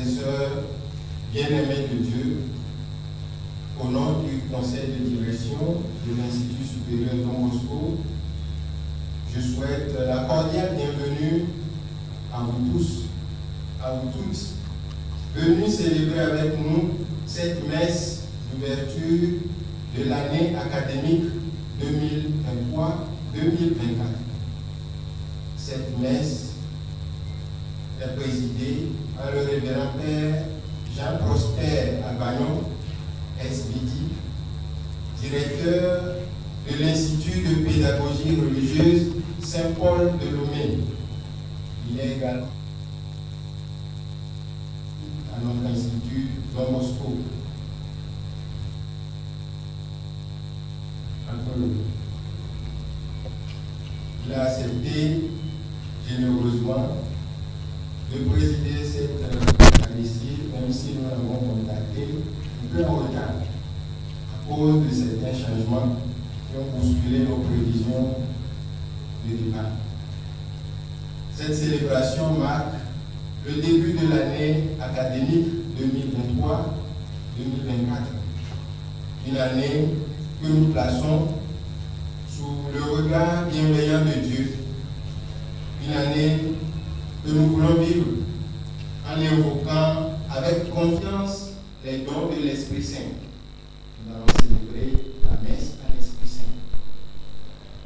et sœurs, bien-aimés de Dieu, au nom du conseil de direction de l'Institut supérieur Don Bosco, je souhaite la cordiale bienvenue à vous tous, à vous toutes, venus célébrer avec nous cette messe d'ouverture de l'année académique 2023-2024. Cette messe est présidée par le révérend Père Jean-Prosper Agagnon, SBD, directeur de l'Institut de pédagogie religieuse Saint-Paul de Lomé. Il est également à notre institut Don Bosco. Il a accepté généreusement de présider cette Eucharistie, même si nous l'avons contacté un peu en retard à cause de certains changements qui ont bousculé nos prévisions de départ. Cette célébration marque le début de l'année académique 2023-2024, une année que nous plaçons sous le regard bienveillant de Dieu, une année que nous voulons vivre en évoquant avec confiance les dons de l'Esprit Saint. Nous allons célébrer la messe à l'Esprit Saint.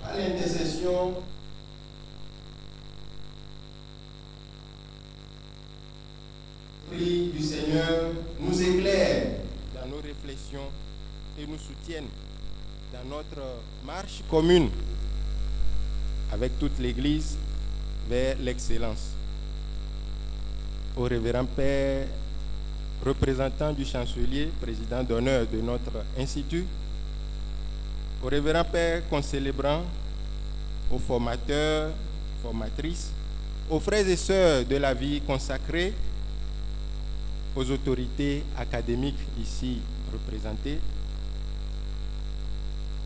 Par l'intercession du Seigneur nous éclaire dans nos réflexions et nous soutienne dans notre marche commune avec toute l'Église vers l'excellence. Au révérend Père, représentant du chancelier, président d'honneur de notre institut, au révérend Père concélébrant, aux formateurs, formatrices, aux frères et sœurs de la vie consacrée, aux autorités académiques ici représentées,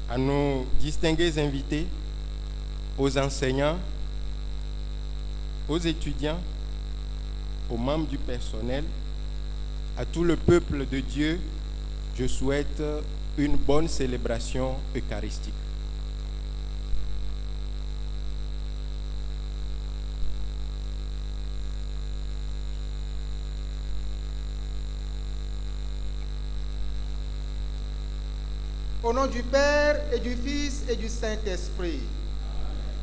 à nos distingués invités, aux enseignants, aux étudiants, aux membres du personnel, à tout le peuple de Dieu, je souhaite une bonne célébration eucharistique. Au nom du Père et du Fils et du Saint-Esprit,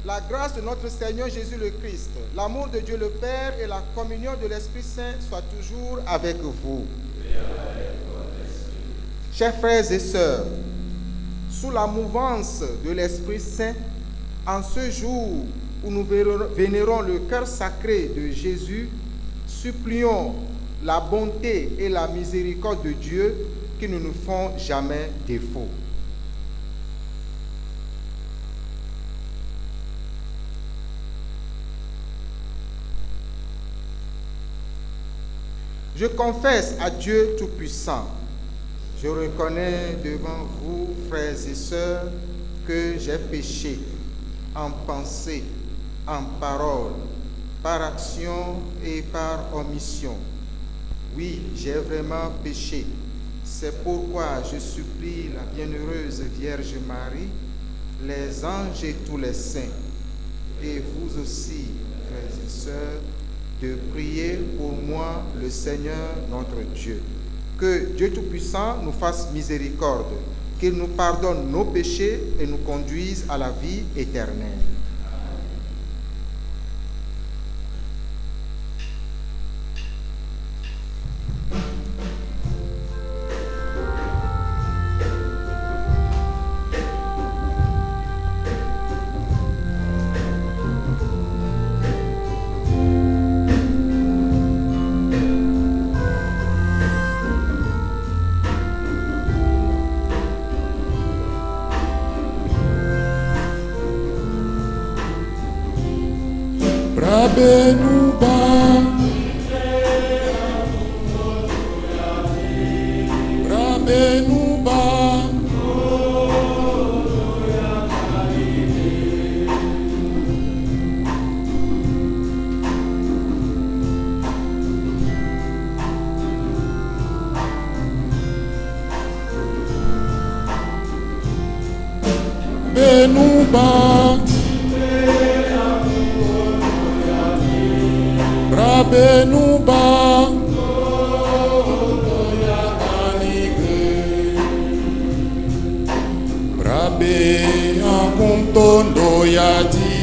la grâce de notre Seigneur Jésus le Christ, l'amour de Dieu le Père et la communion de l'Esprit Saint soient toujours avec vous. Chers frères et sœurs, sous la mouvance de l'Esprit Saint, en ce jour où nous vénérons le cœur sacré de Jésus, supplions la bonté et la miséricorde de Dieu qui ne nous font jamais défaut. Je confesse à Dieu Tout-Puissant, je reconnais devant vous, frères et sœurs, que j'ai péché en pensée, en parole, par action et par omission. Oui, j'ai vraiment péché. C'est pourquoi je supplie la bienheureuse Vierge Marie, les anges et tous les saints, et vous aussi, frères et sœurs, de prier pour moi le Seigneur notre Dieu. Que Dieu Tout-Puissant nous fasse miséricorde, qu'il nous pardonne nos péchés et nous conduise à la vie éternelle. Brabenuba, Brabenuba, Brabe akumtondo yati,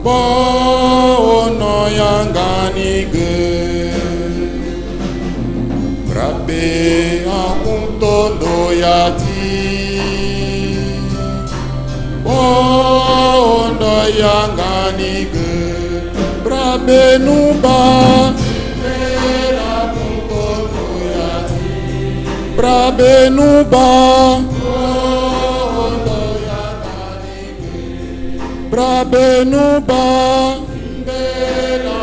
Bono yanganige. Brabe akumtondo yati, Bono yanganige. Brabe nuba, akumtondo yati, Brabe nuba, Bono yanganige. Brabe nuba,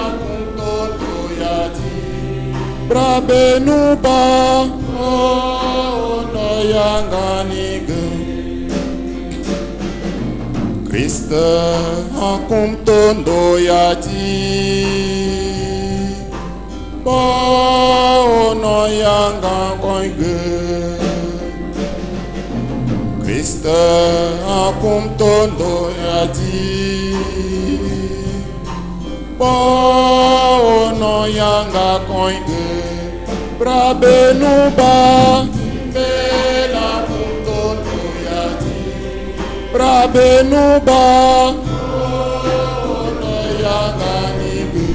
akumtondo yati, Brabe nuba, Bono yanganige. Krista akumtondo yati, Bono yanganige. Krista akumtondo yati, Bono yanganige. Brabe nuba, akumtondo yati, Brabe nuba, Bono yanganige.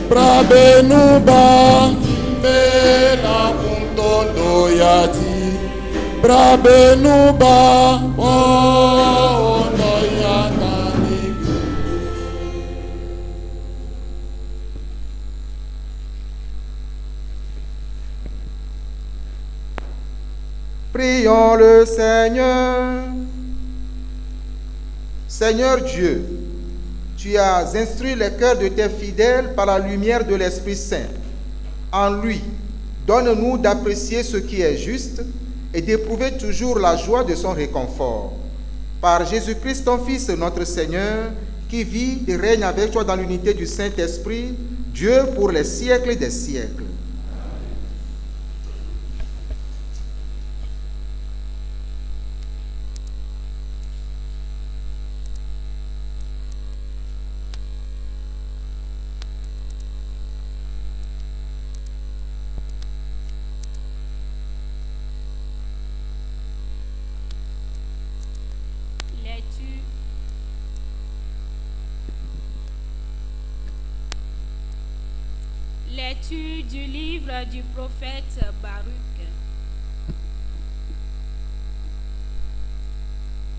Brabe nuba, akumtondo yati, Brabe nuba, Bono yanganige. Prions le Seigneur. Seigneur Dieu, tu as instruit les cœurs de tes fidèles par la lumière de l'Esprit Saint. En lui, donne-nous d'apprécier ce qui est juste et d'éprouver toujours la joie de son réconfort. Par Jésus-Christ, ton Fils, notre Seigneur, qui vit et règne avec toi dans l'unité du Saint-Esprit, Dieu pour les siècles des siècles. Lecture du livre du prophète Baruch.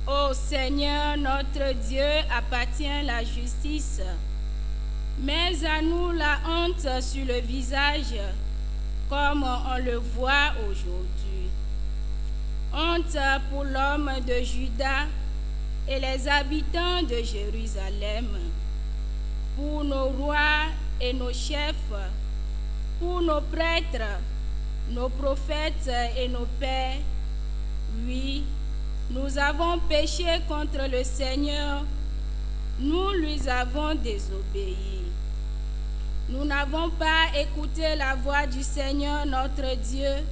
Ô Seigneur, notre Dieu, appartient la justice. Mets à nous la honte sur le visage, comme on le voit aujourd'hui. Honte pour l'homme de Juda et les habitants de Jérusalem, pour nos rois et nos chefs, pour nos prêtres, nos prophètes et nos pères. Oui, nous avons péché contre le Seigneur, nous lui avons désobéi. Nous n'avons pas écouté la voix du Seigneur notre Dieu,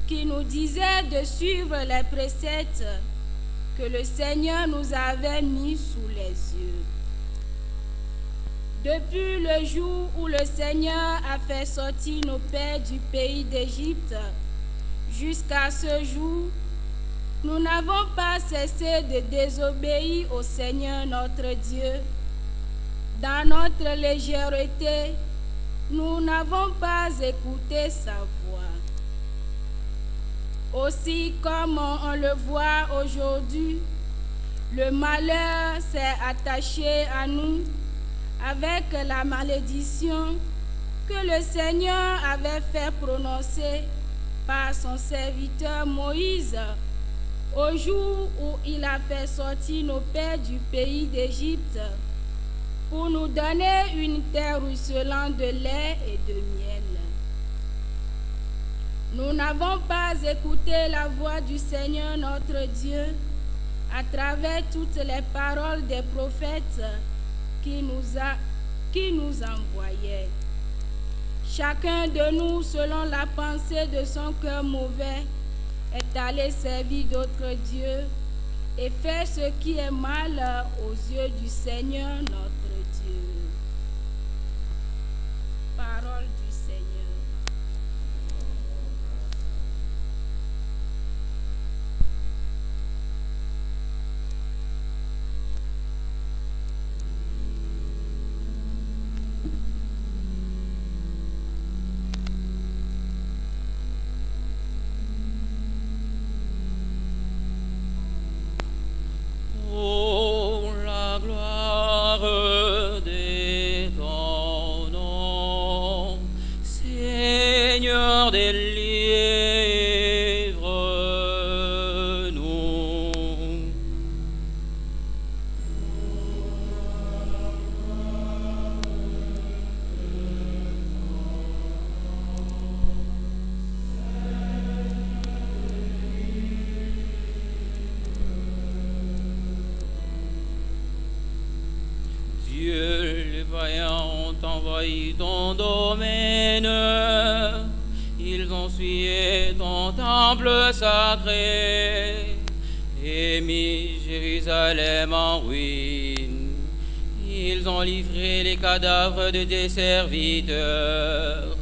qui nous disait de suivre les préceptes que le Seigneur nous avait mis sous les yeux. Depuis le jour où le Seigneur a fait sortir nos pères du pays d'Égypte, jusqu'à ce jour, nous n'avons pas cessé de désobéir au Seigneur notre Dieu. Dans notre légèreté, nous n'avons pas écouté sa voix. Aussi, comme on le voit aujourd'hui, le malheur s'est attaché à nous avec la malédiction que le Seigneur avait fait prononcer par son serviteur Moïse au jour où il a fait sortir nos pères du pays d'Égypte pour nous donner une terre ruisselante de lait et de miel. Nous n'avons pas écouté la voix du Seigneur notre Dieu à travers toutes les paroles des prophètes qui nous envoyait. Chacun de nous, selon la pensée de son cœur mauvais, est allé servir d'autres dieux et faire ce qui est mal aux yeux du Seigneur notre Dieu. Parole du Seigneur. Oh, la gloire de ton nom, Seigneur, délivre-nous. Dieu, les vaillants ont envahi ton domaine, ils ont souillé ton temple sacré et mis Jérusalem en ruine. Ils ont livré les cadavres de tes serviteurs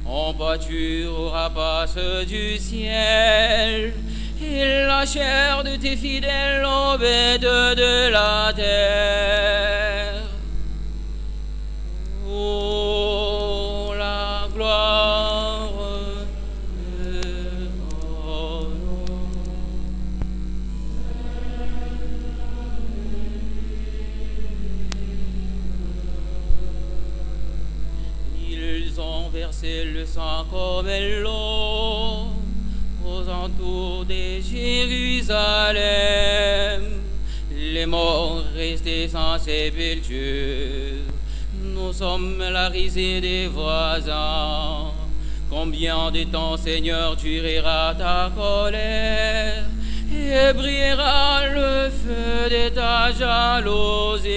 en pâture aux rapaces du ciel, et la chair de tes fidèles aux bêtes de la terre. Oh, la gloire de ton nom. Ils ont versé le sang comme l'eau aux alentours de Jérusalem. Les morts restés sans sépulture, nous sommes la risée des voisins. Combien de temps, Seigneur, durera ta colère et brillera le feu de ta jalousie?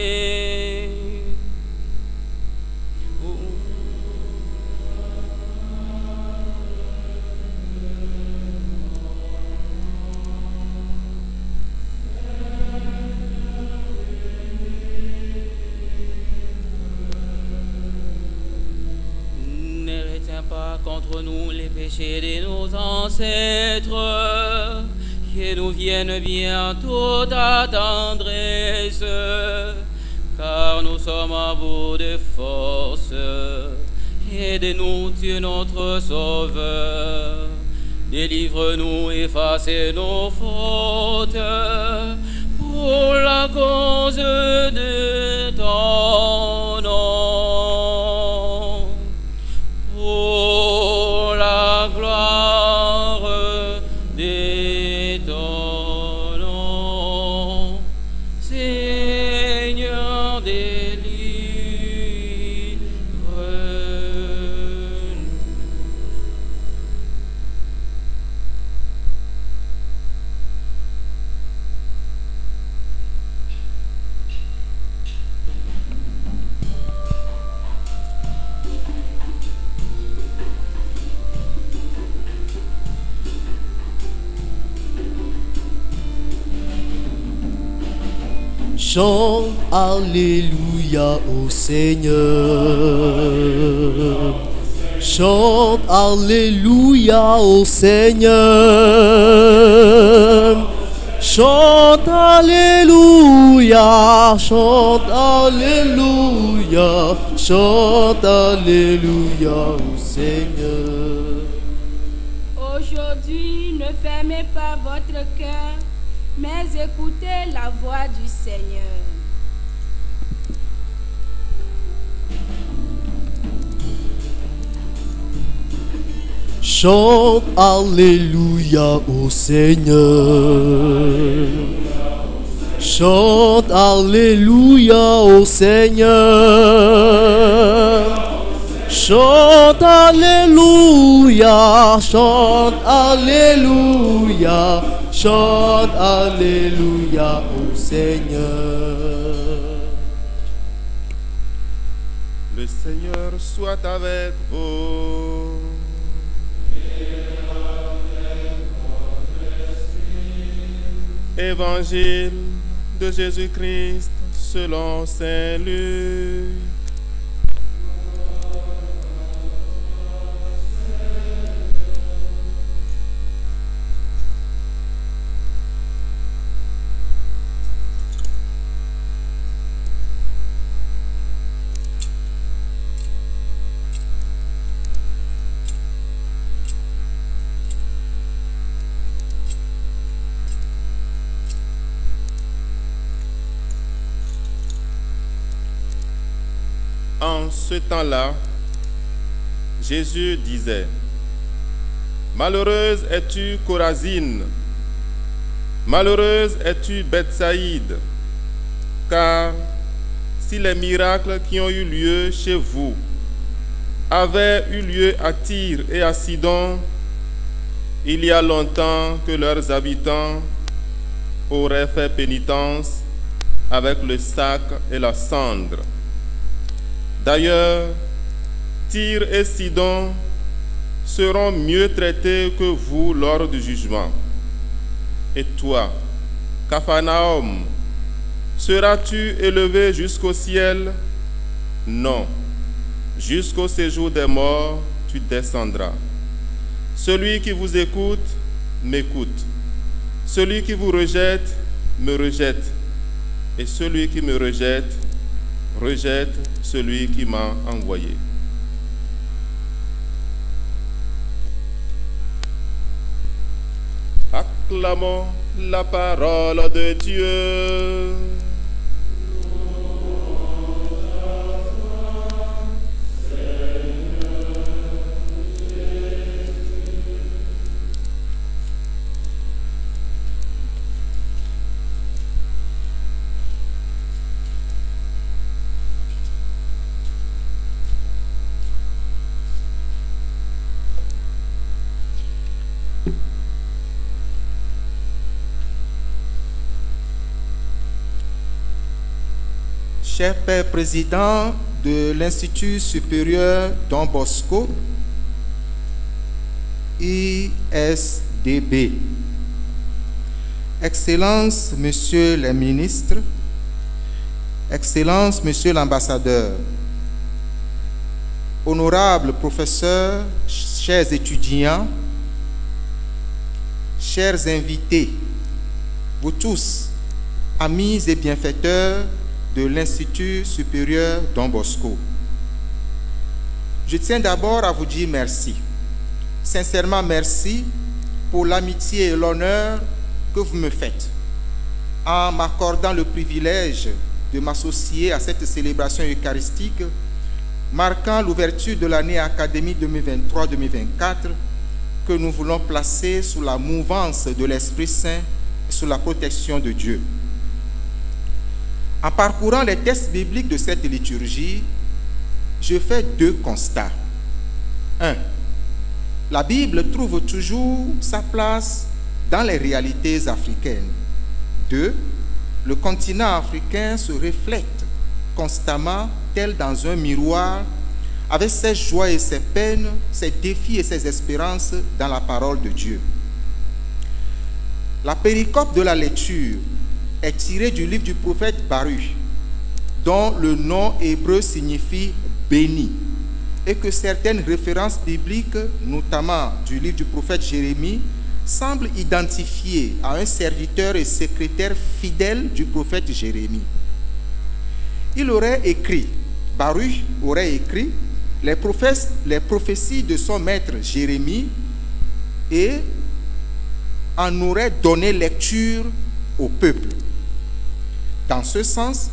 Pas contre nous les péchés de nos ancêtres, et nous vienne bientôt ta tendresse, car nous sommes à bout de force. Aide-nous, Dieu notre Sauveur, délivre-nous, efface nos fautes, pour la cause de ton nom. Oh, la gloire de ton nom, Seigneur, délivre-nous. Chante Alléluia au Seigneur. Chante Alléluia au Seigneur. Chante Alléluia, chante Alléluia, chante Alléluia au Seigneur. Aujourd'hui, ne fermez pas votre cœur, mais écoutez la voix du Seigneur. Chante Alléluia au Seigneur. Chante Alléluia au Seigneur. Chante Alléluia, chante Alléluia, chante Alléluia au Seigneur. Le Seigneur soit avec vous. Évangile de Jésus-Christ selon saint Luc. En ce temps-là, Jésus disait, « Malheureuse es-tu, Chorazine, malheureuse es-tu, Bethsaïde, car si les miracles qui ont eu lieu chez vous avaient eu lieu à Tyr et à Sidon, il y a longtemps que leurs habitants auraient fait pénitence avec le sac et la cendre. D'ailleurs, Tyr et Sidon seront mieux traités que vous lors du jugement. Et toi, Capharnaüm, seras-tu élevé jusqu'au ciel? Non, jusqu'au séjour des morts, tu descendras. Celui qui vous écoute, m'écoute. Celui qui vous rejette, me rejette. Et celui qui me rejette, rejette celui qui m'a envoyé. » Acclamons la parole de Dieu. Cher Père Président de l'Institut supérieur Don Bosco, ISDB, Excellences, Messieurs les ministres, Excellences, Monsieur l'ambassadeur, honorables professeurs, chers étudiants, chers invités, vous tous, amis et bienfaiteurs de l'Institut supérieur Don Bosco. Je tiens d'abord à vous dire merci. Sincèrement merci pour l'amitié et l'honneur que vous me faites en m'accordant le privilège de m'associer à cette célébration eucharistique marquant l'ouverture de l'année académique 2023-2024 que nous voulons placer sous la mouvance de l'Esprit Saint et sous la protection de Dieu. En parcourant les textes bibliques de cette liturgie, je fais deux constats. 1. La Bible trouve toujours sa place dans les réalités africaines. 2. Le continent africain se reflète constamment, tel dans un miroir, avec ses joies et ses peines, ses défis et ses espérances dans la parole de Dieu. La péricope de la lecture est tirée du livre du prophète Baruch, dont le nom hébreu signifie « béni », et que certaines références bibliques, notamment du livre du prophète Jérémie, semblent identifier à un serviteur et secrétaire fidèle du prophète Jérémie. Il aurait écrit, Baruch aurait écrit les prophéties de son maître Jérémie et en aurait donné lecture au peuple. Dans ce sens,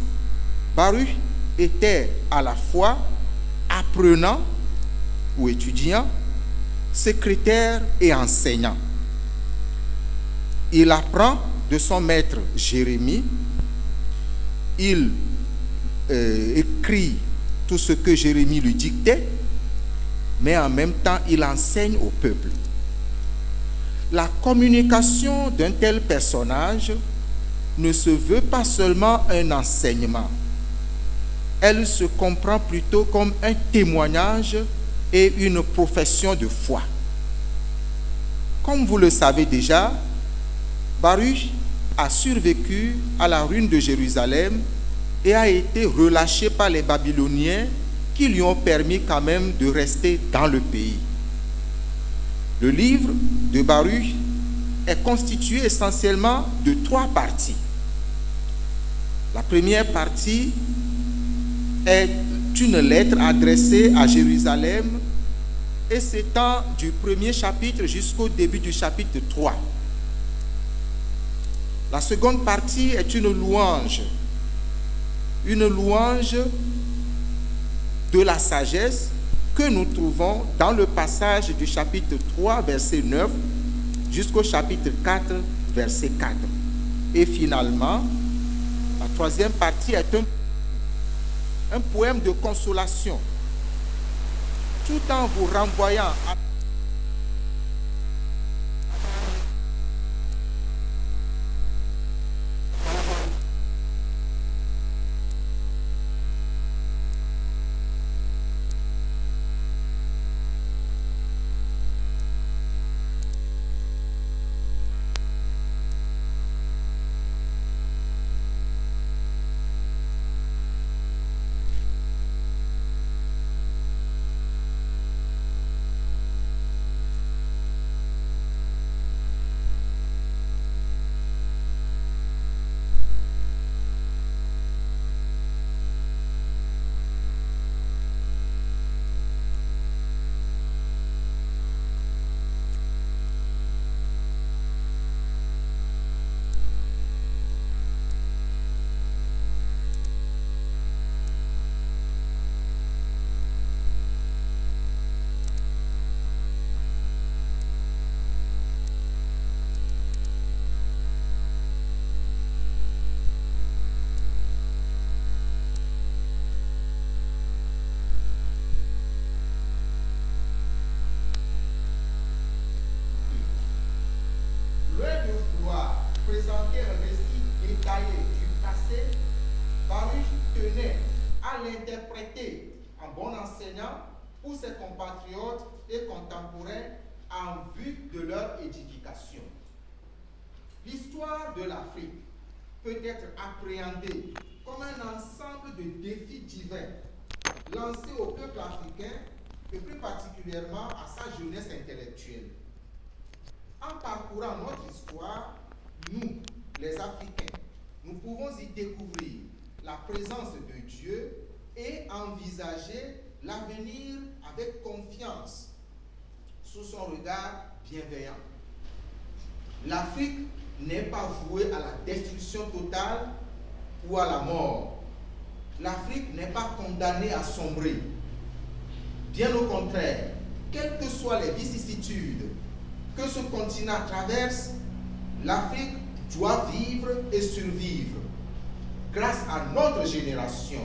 Baruch était à la fois apprenant ou étudiant, secrétaire et enseignant. Il apprend de son maître Jérémie, il écrit tout ce que Jérémie lui dictait, mais en même temps, il enseigne au peuple. La communication d'un tel personnage ne se veut pas seulement un enseignement. Elle se comprend plutôt comme un témoignage et une profession de foi. Comme vous le savez déjà, Baruch a survécu à la ruine de Jérusalem et a été relâché par les Babyloniens qui lui ont permis quand même de rester dans le pays. Le livre de Baruch est constitué essentiellement de 3 parties. La première partie est une lettre adressée à Jérusalem et s'étend du premier chapitre jusqu'au début du chapitre 3. La seconde partie est une louange de la sagesse que nous trouvons dans le passage du chapitre 3, verset 9, jusqu'au chapitre 4, verset 4. Et finalement, la troisième partie est un poème de consolation, tout en vous renvoyant à présenter un récit détaillé du passé, Baruch tenait à l'interpréter en bon enseignant pour ses compatriotes et contemporains en vue de leur édification. L'histoire de l'Afrique peut être appréhendée comme un ensemble de défis divins lancés au peuple africain et plus particulièrement à sa jeunesse intellectuelle. En parcourant notre histoire, nous, les Africains, nous pouvons y découvrir la présence de Dieu et envisager l'avenir avec confiance sous son regard bienveillant. L'Afrique n'est pas vouée à la destruction totale ou à la mort. L'Afrique n'est pas condamnée à sombrer. Bien au contraire, quelles que soient les vicissitudes que ce continent traverse, l'Afrique doit vivre et survivre. Grâce à notre génération,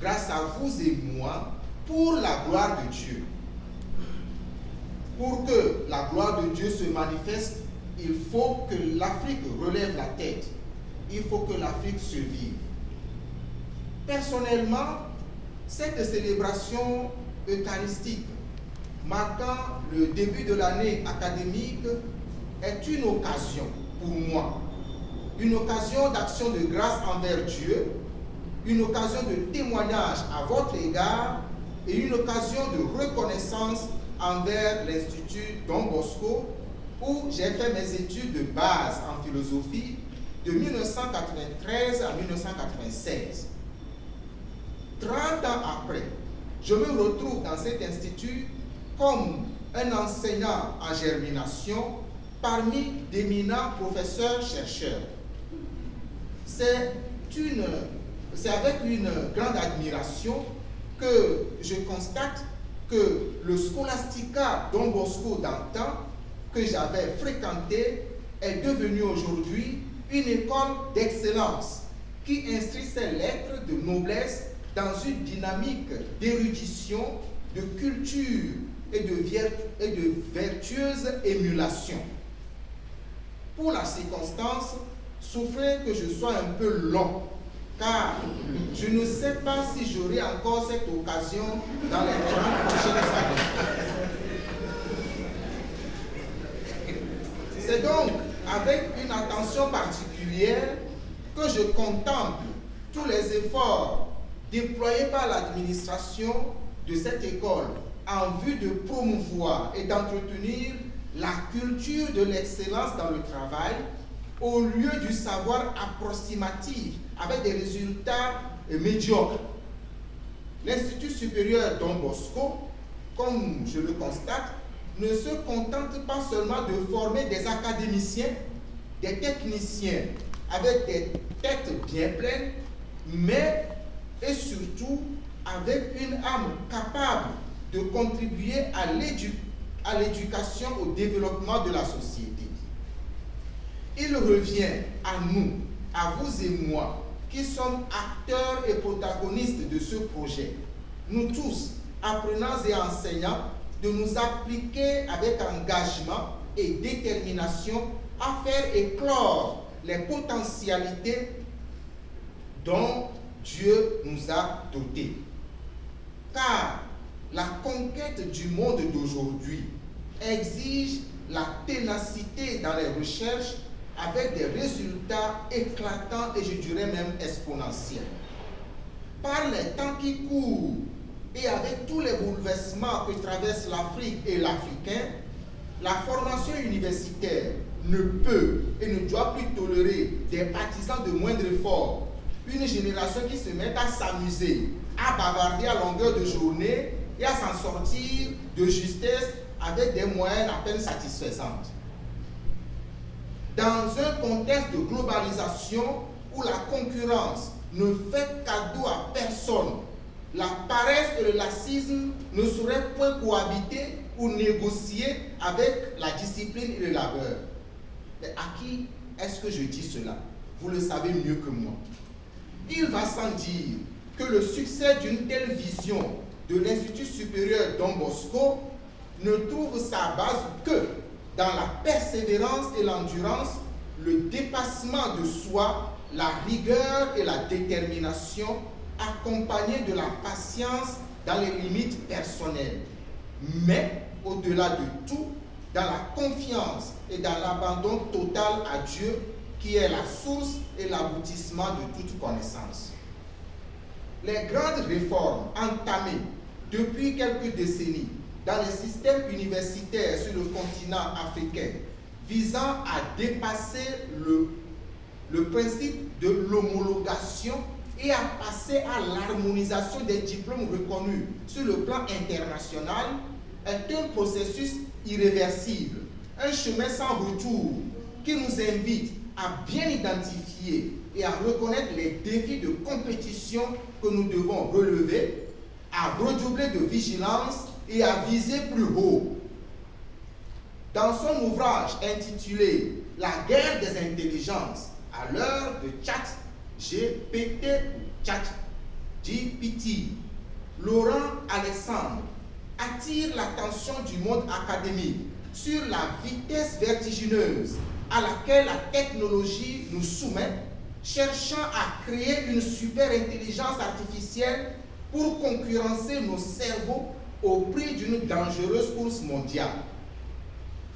grâce à vous et moi, pour la gloire de Dieu. Pour que la gloire de Dieu se manifeste, il faut que l'Afrique relève la tête. Il faut que l'Afrique survive. Personnellement, cette célébration eucharistique marquant le début de l'année académique est une occasion pour moi. Une occasion d'action de grâce envers Dieu, une occasion de témoignage à votre égard et une occasion de reconnaissance envers l'Institut Don Bosco où j'ai fait mes études de base en philosophie de 1993 à 1996. 30 ans après, je me retrouve dans cet institut comme un enseignant en germination parmi d'éminents professeurs-chercheurs. C'est avec une grande admiration que je constate que le Scholastica Don Bosco d'antan que j'avais fréquenté est devenu aujourd'hui une école d'excellence qui instruit ses lettres de noblesse dans une dynamique d'érudition, de culture et de vertueuse émulation. Pour la circonstance, souffrez que je sois un peu long, car je ne sais pas si j'aurai encore cette occasion dans les 30 prochaines années. C'est donc avec une attention particulière que je contemple tous les efforts déployés par l'administration de cette école en vue de promouvoir et d'entretenir la culture de l'excellence dans le travail au lieu du savoir approximatif avec des résultats médiocres. L'Institut supérieur Don Bosco, comme je le constate, ne se contente pas seulement de former des académiciens, des techniciens avec des têtes bien pleines, mais et surtout avec une âme capable de contribuer à l'éducation, au développement de la société. Il revient à nous, à vous et moi, qui sommes acteurs et protagonistes de ce projet, nous tous, apprenants et enseignants, de nous appliquer avec engagement et détermination à faire éclore les potentialités dont Dieu nous a dotés. Car la conquête du monde d'aujourd'hui exige la ténacité dans les recherches avec des résultats éclatants et je dirais même exponentiels. Par les temps qui courent et avec tous les bouleversements que traverse l'Afrique et l'Africain, la formation universitaire ne peut et ne doit plus tolérer des partisans de moindre effort, une génération qui se met à s'amuser, à bavarder à longueur de journée et à s'en sortir de justesse avec des moyens à peine satisfaisantes. Dans un contexte de globalisation où la concurrence ne fait cadeau à personne, la paresse et le laxisme ne sauraient point cohabiter ou négocier avec la discipline et le labeur. Mais à qui est-ce que je dis cela? Vous le savez mieux que moi. Il va sans dire que le succès d'une telle vision de l'Institut supérieur Don Bosco ne trouve sa base que dans la persévérance et l'endurance, le dépassement de soi, la rigueur et la détermination, accompagnés de la patience dans les limites personnelles. Mais, au-delà de tout, dans la confiance et dans l'abandon total à Dieu, qui est la source et l'aboutissement de toute connaissance. Les grandes réformes entamées depuis quelques décennies dans les systèmes universitaires sur le continent africain, visant à dépasser le principe de l'homologation et à passer à l'harmonisation des diplômes reconnus sur le plan international, est un processus irréversible, un chemin sans retour qui nous invite à bien identifier et à reconnaître les défis de compétition que nous devons relever, à redoubler de vigilance et à viser plus haut. Dans son ouvrage intitulé « La guerre des intelligences à l'heure de ChatGPT », Laurent Alexandre attire l'attention du monde académique sur la vitesse vertigineuse à laquelle la technologie nous soumet, cherchant à créer une super intelligence artificielle pour concurrencer nos cerveaux au prix d'une dangereuse course mondiale.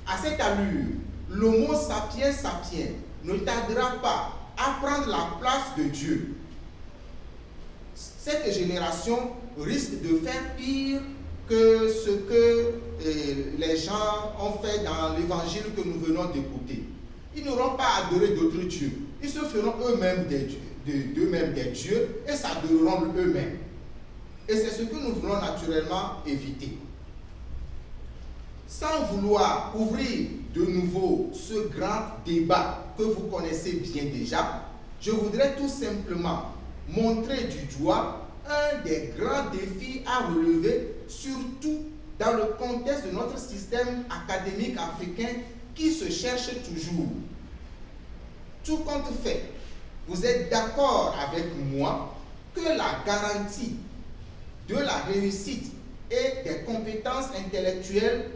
À cette allure, l'homo sapiens sapiens ne tardera pas à prendre la place de Dieu. Cette génération risque de faire pire que ce que les gens ont fait dans l'évangile que nous venons d'écouter. Ils n'auront pas adoré d'autres dieux. Ils se feront eux-mêmes des dieux et s'adoreront eux-mêmes. Et c'est ce que nous voulons naturellement éviter. Sans vouloir ouvrir de nouveau ce grand débat que vous connaissez bien déjà, je voudrais tout simplement montrer du doigt un des grands défis à relever, surtout dans le contexte de notre système académique africain qui se cherche toujours. Tout compte fait, vous êtes d'accord avec moi que la garantie de la réussite et des compétences intellectuelles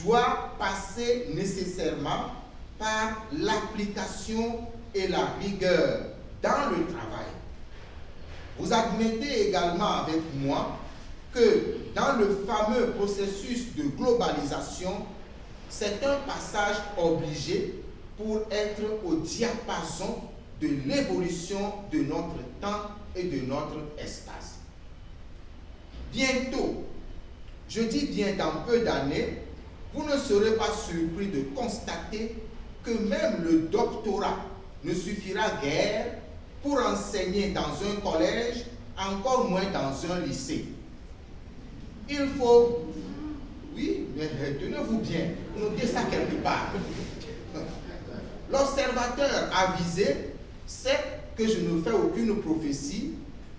doit passer nécessairement par l'application et la rigueur dans le travail. Vous admettez également avec moi que dans le fameux processus de globalisation, c'est un passage obligé pour être au diapason de l'évolution de notre temps et de notre espace. Bientôt, je dis bien dans peu d'années, vous ne serez pas surpris de constater que même le doctorat ne suffira guère pour enseigner dans un collège, encore moins dans un lycée. Il faut, oui, mais tenez-vous bien, notez ça quelque part. L'observateur avisé sait que je ne fais aucune prophétie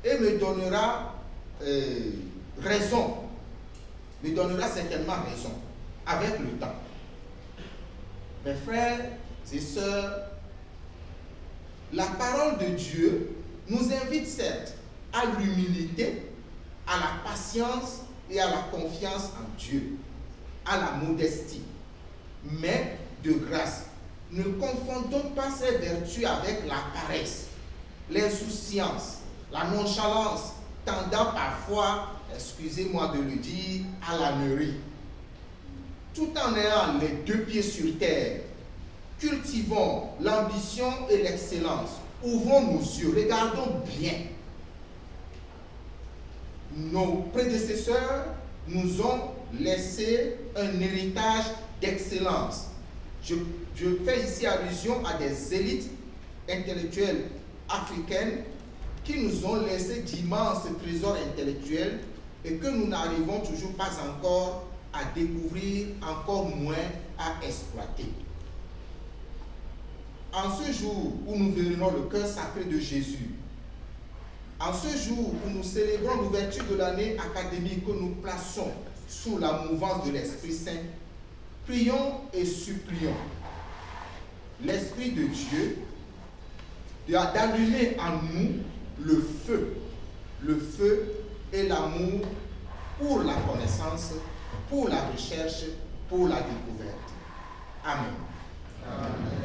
et me donnera raison, me donnera certainement raison avec le temps. Mes frères et sœurs, la parole de Dieu nous invite certes à l'humilité, à la patience et à la confiance en Dieu, à la modestie. Mais de grâce, ne confondons pas ces vertus avec la paresse, l'insouciance, la nonchalance, tendant parfois, excusez-moi de le dire, à la neurie. Tout en ayant les deux pieds sur terre, cultivons l'ambition et l'excellence. Ouvrons nos yeux, regardons bien. Nos prédécesseurs nous ont laissé un héritage d'excellence. Je fais ici allusion à des élites intellectuelles africaines qui nous ont laissé d'immenses trésors intellectuels et que nous n'arrivons toujours pas encore à découvrir, encore moins à exploiter. En ce jour où nous vénérons le cœur sacré de Jésus, en ce jour où nous célébrons l'ouverture de l'année académique que nous plaçons sous la mouvance de l'Esprit Saint, prions et supplions l'Esprit de Dieu d'allumer en nous le feu et l'amour pour la connaissance, pour la recherche, pour la découverte. Amen. Amen.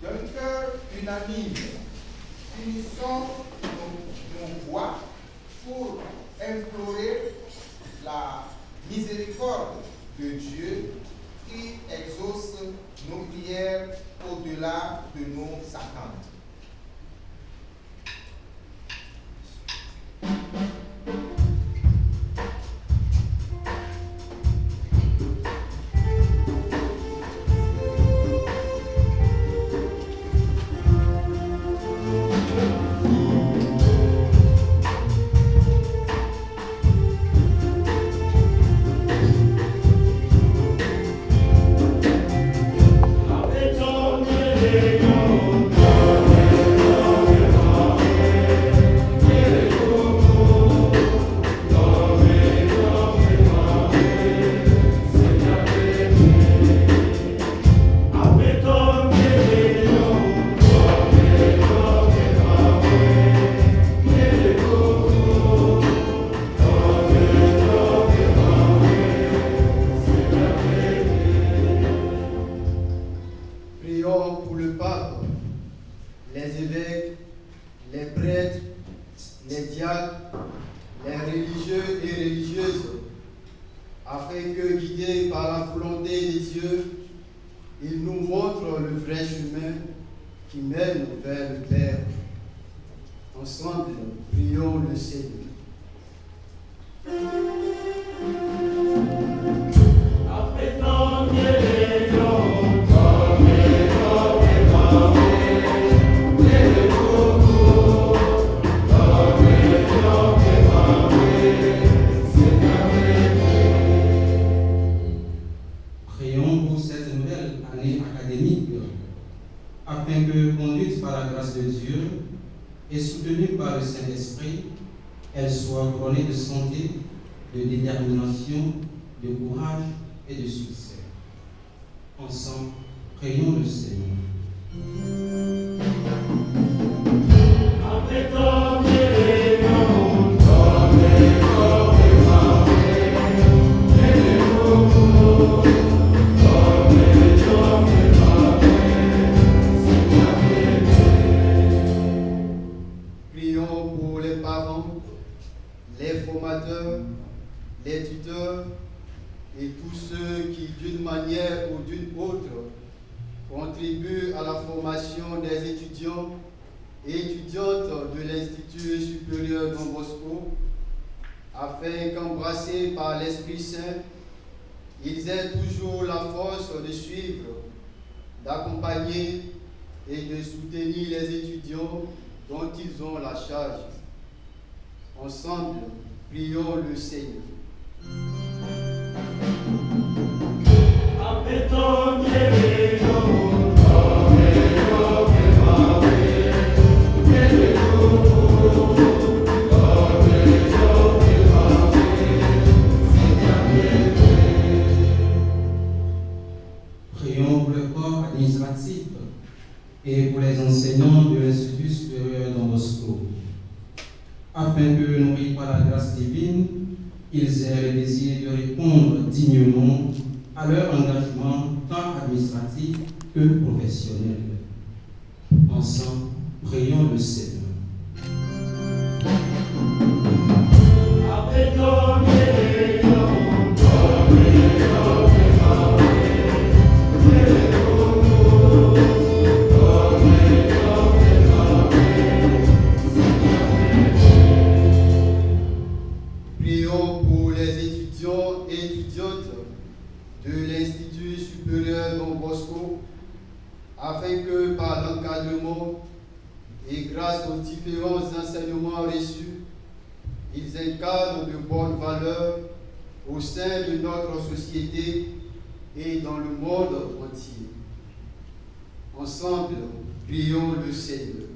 D'un cœur unanime, unissons nos voix pour implorer la miséricorde de Dieu qui exauce nos prières au-delà de nos attentes. Ensemble, prions le Seigneur. Prions pour cette nouvelle année académique, afin que, conduite par la grâce de Dieu et soutenue par le Saint-Esprit, elle soit couronnée de santé, de détermination, de courage et de succès. Ensemble, prions le Seigneur. Prions pour les parents, les formateurs, les tuteurs et tous ceux qui, d'une manière ou d'une autre, contribuent à la formation des étudiants et étudiantes de l'Institut supérieur Don Bosco, afin qu'embrassés par l'Esprit Saint, ils aient toujours la force de suivre, d'accompagner et de soutenir les étudiants dont ils ont la charge. Ensemble, prions le Seigneur. Prions pour le corps administratif et pour les enseignants de l'Institut supérieur Don Bosco, afin que, nourris par la grâce divine, ils aient le désir de répondre dignement à leur engagement tant administratif que professionnel. Ensemble, prions le Seigneur. Prions pour les étudiants et étudiantes de l'Institut supérieur Don Bosco, afin que par l'encadrement et grâce aux différents enseignements reçus, ils incarnent de bonnes valeurs au sein de notre société et dans le monde entier. Ensemble, prions le Seigneur.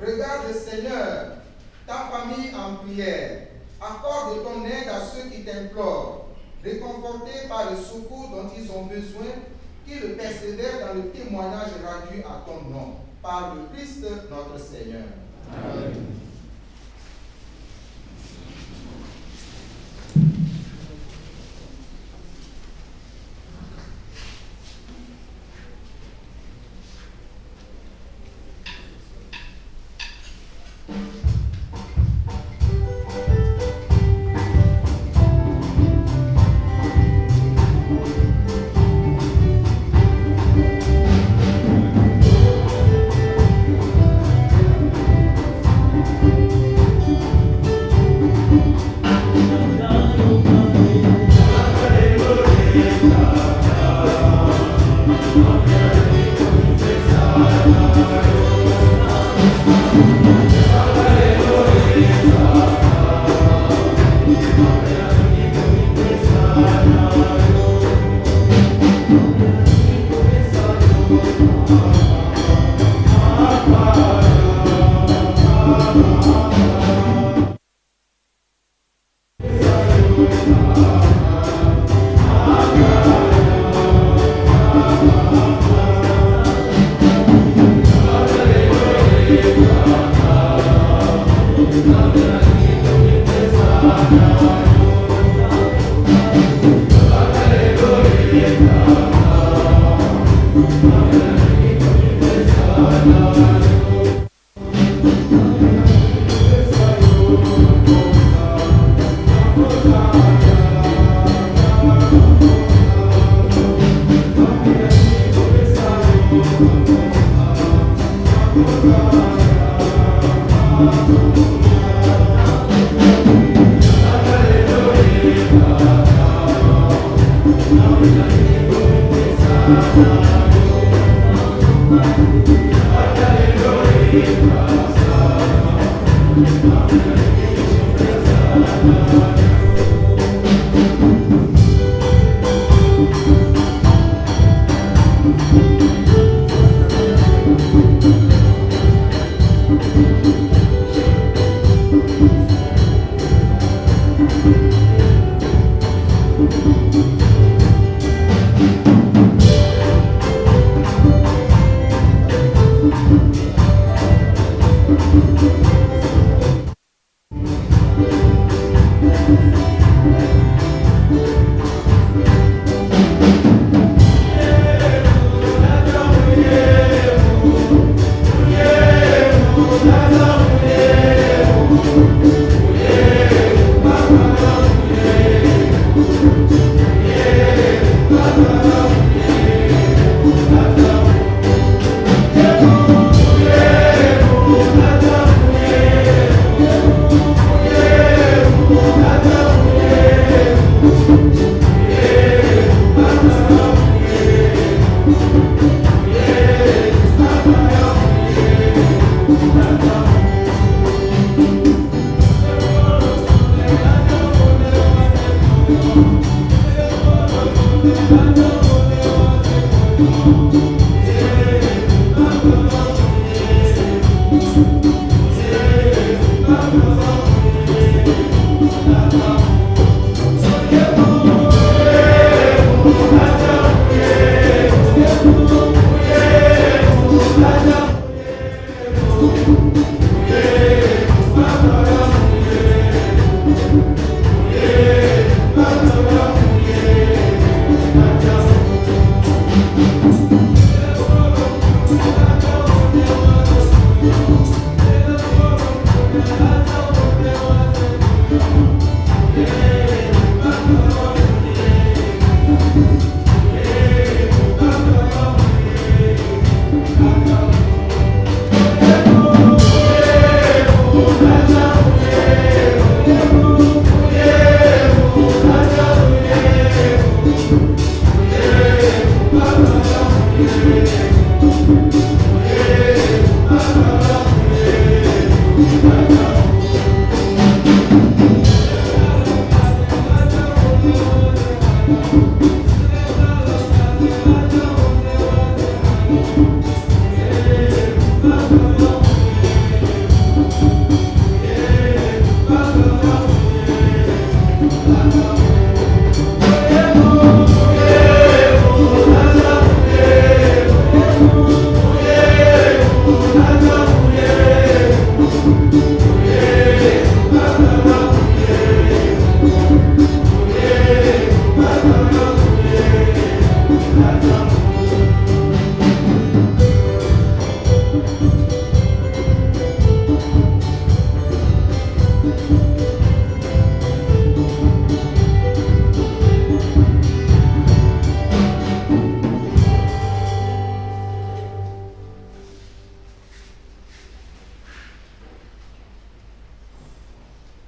Regarde, Seigneur, ta famille en prière. Accorde ton aide à ceux qui t'implorent. Réconfortés par le secours dont ils ont besoin, qu'ils persévèrent dans le témoignage rendu à ton nom. Par le Christ notre Seigneur. Amen.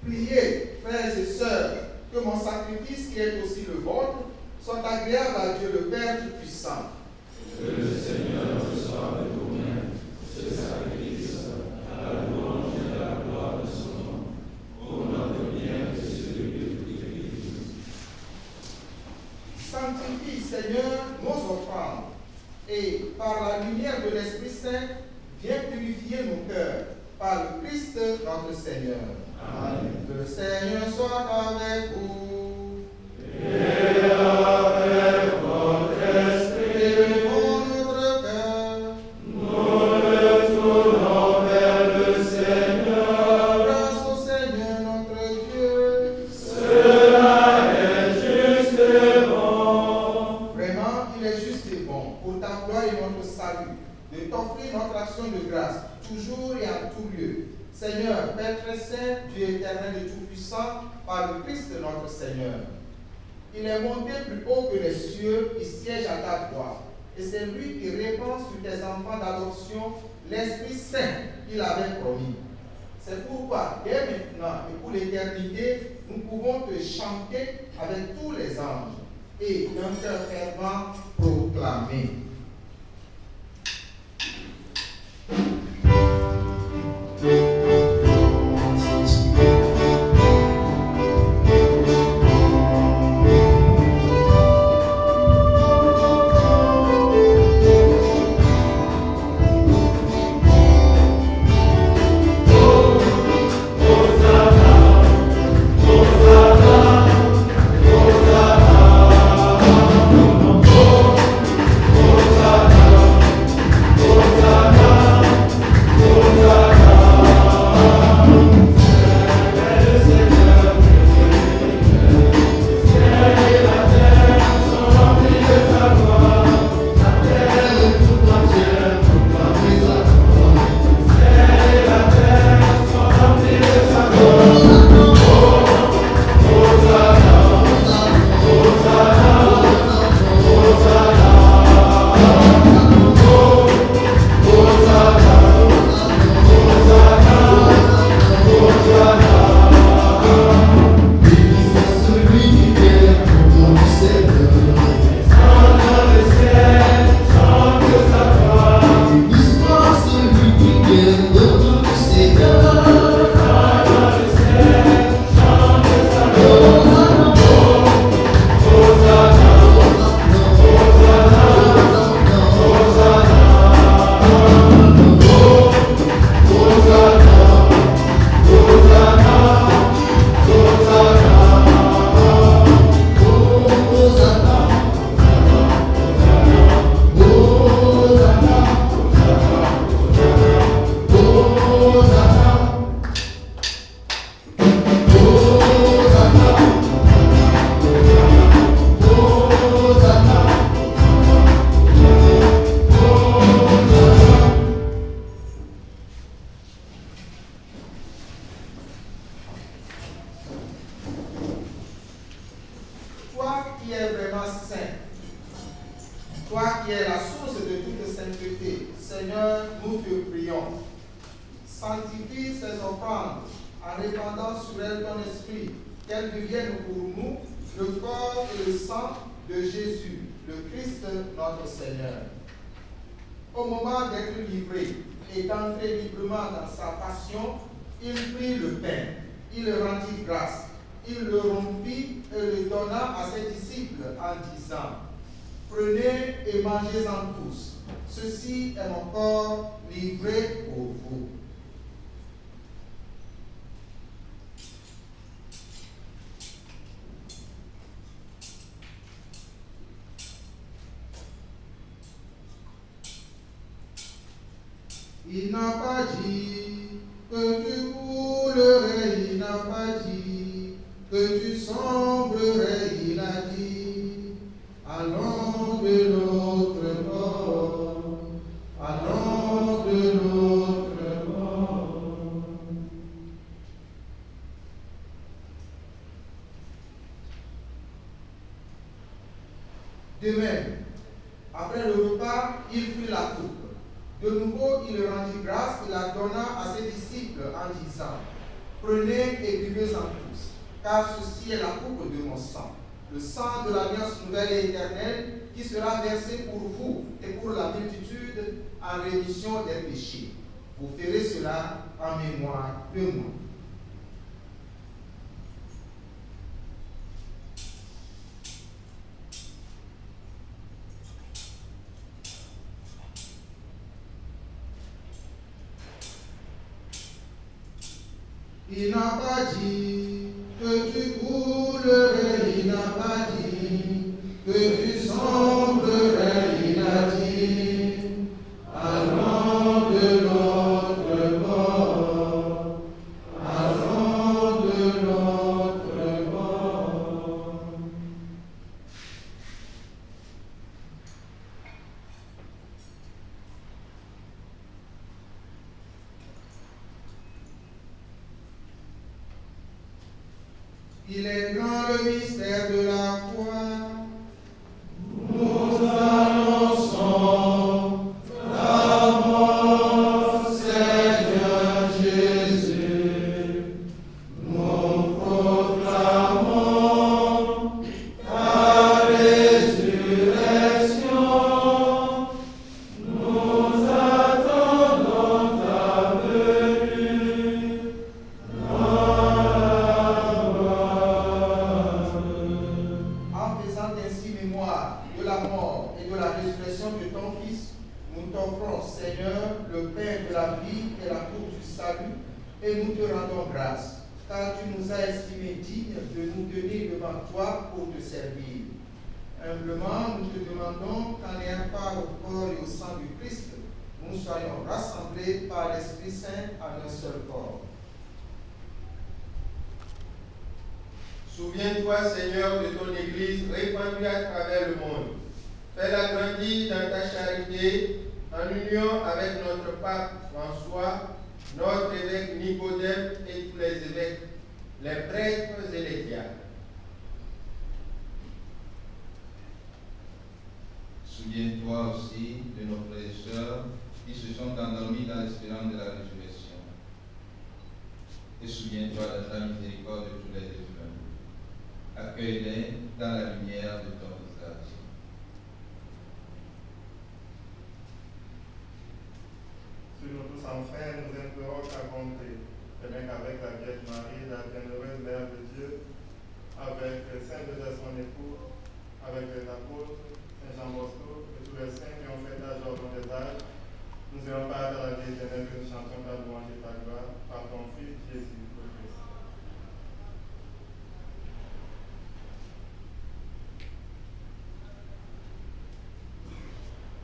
Priez, frères et sœurs, que mon sacrifice, qui est aussi le vôtre, soit agréable à Dieu le Père Tout-Puissant. Que le Seigneur reçoive de vos mains ce sacrifice à la louange et à la gloire de son nom, pour notre bien et celui de toute l'Église. Sanctifie, Seigneur, nos offrandes, et par la lumière de l'Esprit Saint, viens purifier nos cœurs, par le Christ notre Seigneur. Amen. Que le Seigneur soit avec vous. Et avec votre esprit. Élevons notre cœur. Nous le tournons vers le Seigneur. Grâce au Seigneur notre Dieu. Cela est juste et bon. Vraiment, il est juste et bon, pour ta gloire et notre salut, de t'offrir notre action action de grâce, toujours et en tout lieu. Seigneur, Père très saint, Dieu éternel et tout-puissant, par le Christ notre Seigneur. Il est monté plus haut que les cieux, il siège à ta droite. Et c'est lui qui répand sur tes enfants d'adoption l'Esprit Saint qu'il avait promis. C'est pourquoi, dès maintenant et pour l'éternité, nous pouvons te chanter avec tous les anges et d'un cœur fervent proclamer. Il n'a pas dit que tu coulerais, il n'a pas dit que tu sombrerais, il a dit allons de l'autre bord, allons de l'autre bord. De même, après le repas, il prit la coupe. De nouveau, il rendit grâce et la donna à ses disciples en disant, prenez et buvez-en tous, car ceci est la coupe de mon sang, le sang de l'alliance nouvelle et éternelle qui sera versé pour vous et pour la multitude en rémission des péchés. Vous ferez cela en mémoire de moi. Il n'a pas dit que tu coulerais, il n'a pas dit que tu sombrerais, il a dit allons de l'autre bord, allons de l'autre bord. Il est grand le mystère de la foi. Nous annonçons ta mort, Seigneur Jésus. Nous proclamons ta résurrection. Nous attendons ta venue dans En faisant ainsi mémoire de la mort et de la résurrection de ton Fils, nous t'offrons, Seigneur, le pain de la vie et la coupe du salut, et nous te rendons grâce, car tu nous as estimés dignes de nous tenir devant toi pour te servir. Humblement, nous te demandons qu'en ayant part au corps et au sang du Christ, nous soyons rassemblés par l'Esprit Saint en un seul corps. Souviens-toi, Seigneur, de ton Église répandue à travers le monde. Fais-la grandir dans ta charité, en union avec notre pape François, notre évêque Nicodème et tous les évêques, les prêtres et les diacres. Souviens-toi aussi de nos frères et sœurs qui se sont endormis dans l'espérance de la résurrection. Et souviens-toi de ta miséricorde de tous les défunts. Accueille-les dans la lumière de ton visage. Sur nous tous enfin, nous implorons ta bonté, de même qu'avec la Vierge Marie, la bienheureuse Mère de Dieu, avec Saint Joseph son époux, avec les apôtres, Saint Jean Bosco et tous les saints qui ont fait l'âge au long des âges, nous irons pas dans la vie éternelle que nous chantons ta louange et ta gloire par ton Fils Jésus le Christ.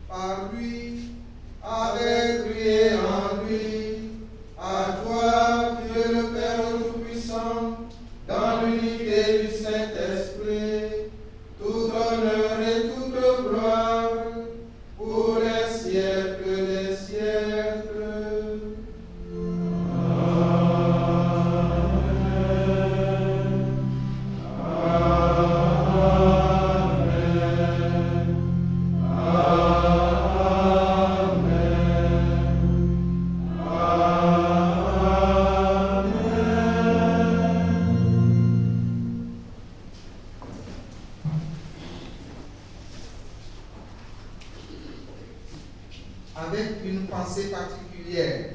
Par lui, avec lui et en lui, à toi, Dieu le Père Tout-Puissant, dans l'unité du Saint-Esprit, tout honneur et toute gloire, pour les siècles des siècles. Avec une pensée particulière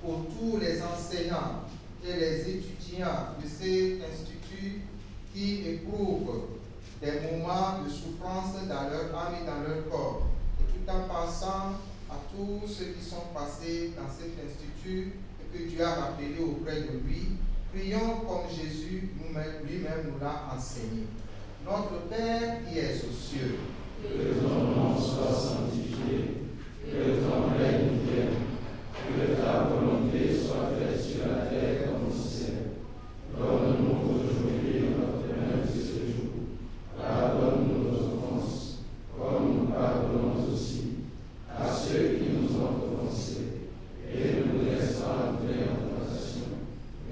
pour tous les enseignants et les étudiants de cet institut qui éprouvent des moments de souffrance dans leur âme et dans leur corps, et tout en pensant à tous ceux qui sont passés dans cet institut et que Dieu a rappelé auprès de lui, prions comme Jésus lui-même nous l'a enseigné. Notre Père qui es aux cieux, que ton nom soit sanctifié, que ton règne vienne, que ta volonté soit faite sur la terre comme au ciel. Donne-nous aujourd'hui notre pain de ce jour. Pardonne-nous nos offenses, comme nous pardonnons aussi à ceux qui nous ont offensés. Et ne nous laisse pas entrer en tentation,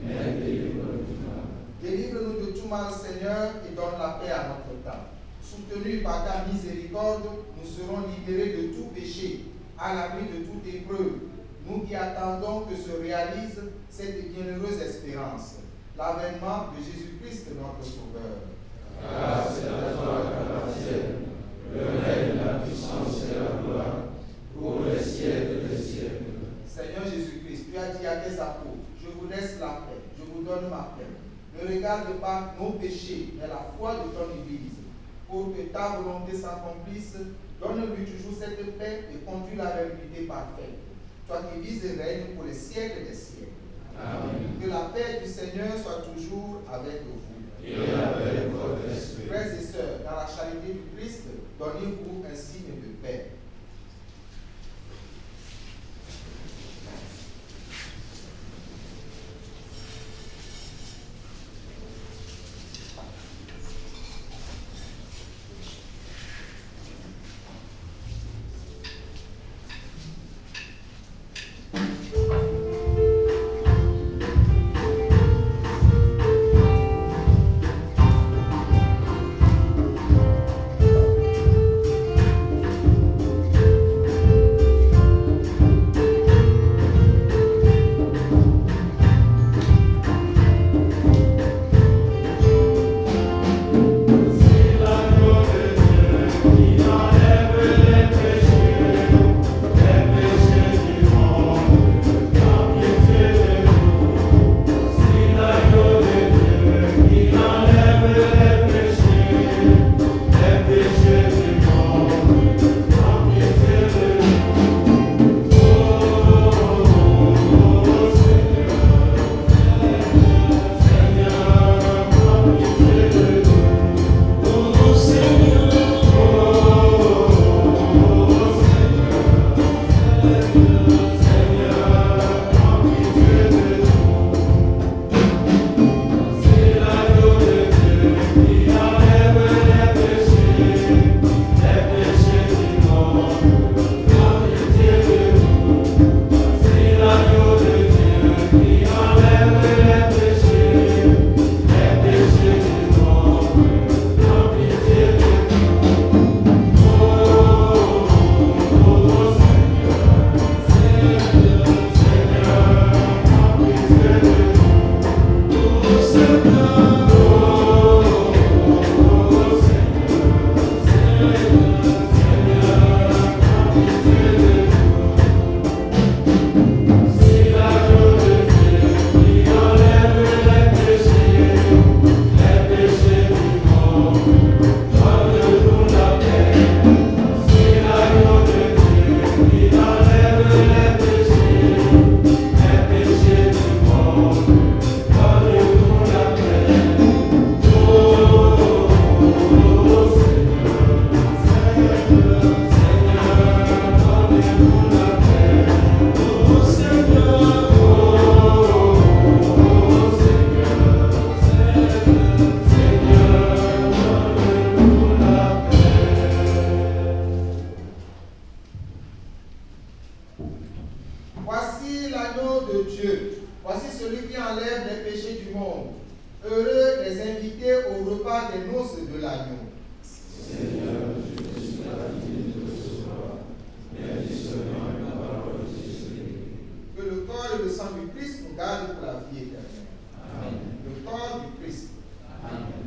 mais délivre-nous du mal. Délivre-nous de tout mal, Seigneur, et donne la paix à notre temps. Soutenus par ta miséricorde, nous serons libérés de tout péché, à l'abri de toute épreuve, nous qui attendons que se réalise cette bienheureuse espérance, l'avènement de Jésus-Christ, notre Sauveur. Grâce à toi qu'appartiennent le règne, la puissance et la gloire, pour les siècles des siècles. Seigneur Jésus-Christ, tu as dit à tes apôtres, je vous laisse la paix, je vous donne ma paix. Ne regarde pas nos péchés, mais la foi de ton Église. Pour que ta volonté s'accomplisse, donne-lui toujours cette paix et conduis-la vers l'unité parfaite. Toi qui vis et règnes pour les siècles des siècles. Amen. Que la paix du Seigneur soit toujours avec vous. Et avec votre esprit. Frères et sœurs, dans la charité du Christ, donnez-vous un signe de paix. de Dieu. Voici celui qui enlève les péchés du monde. Heureux les invités au repas des noces de l'agneau. Seigneur, je ne suis pas digne de recevoir, mais dis seulement une parole de Jésus. Que le corps et le sang du Christ nous gardent pour la vie éternelle. Amen. Le corps du Christ. Amen.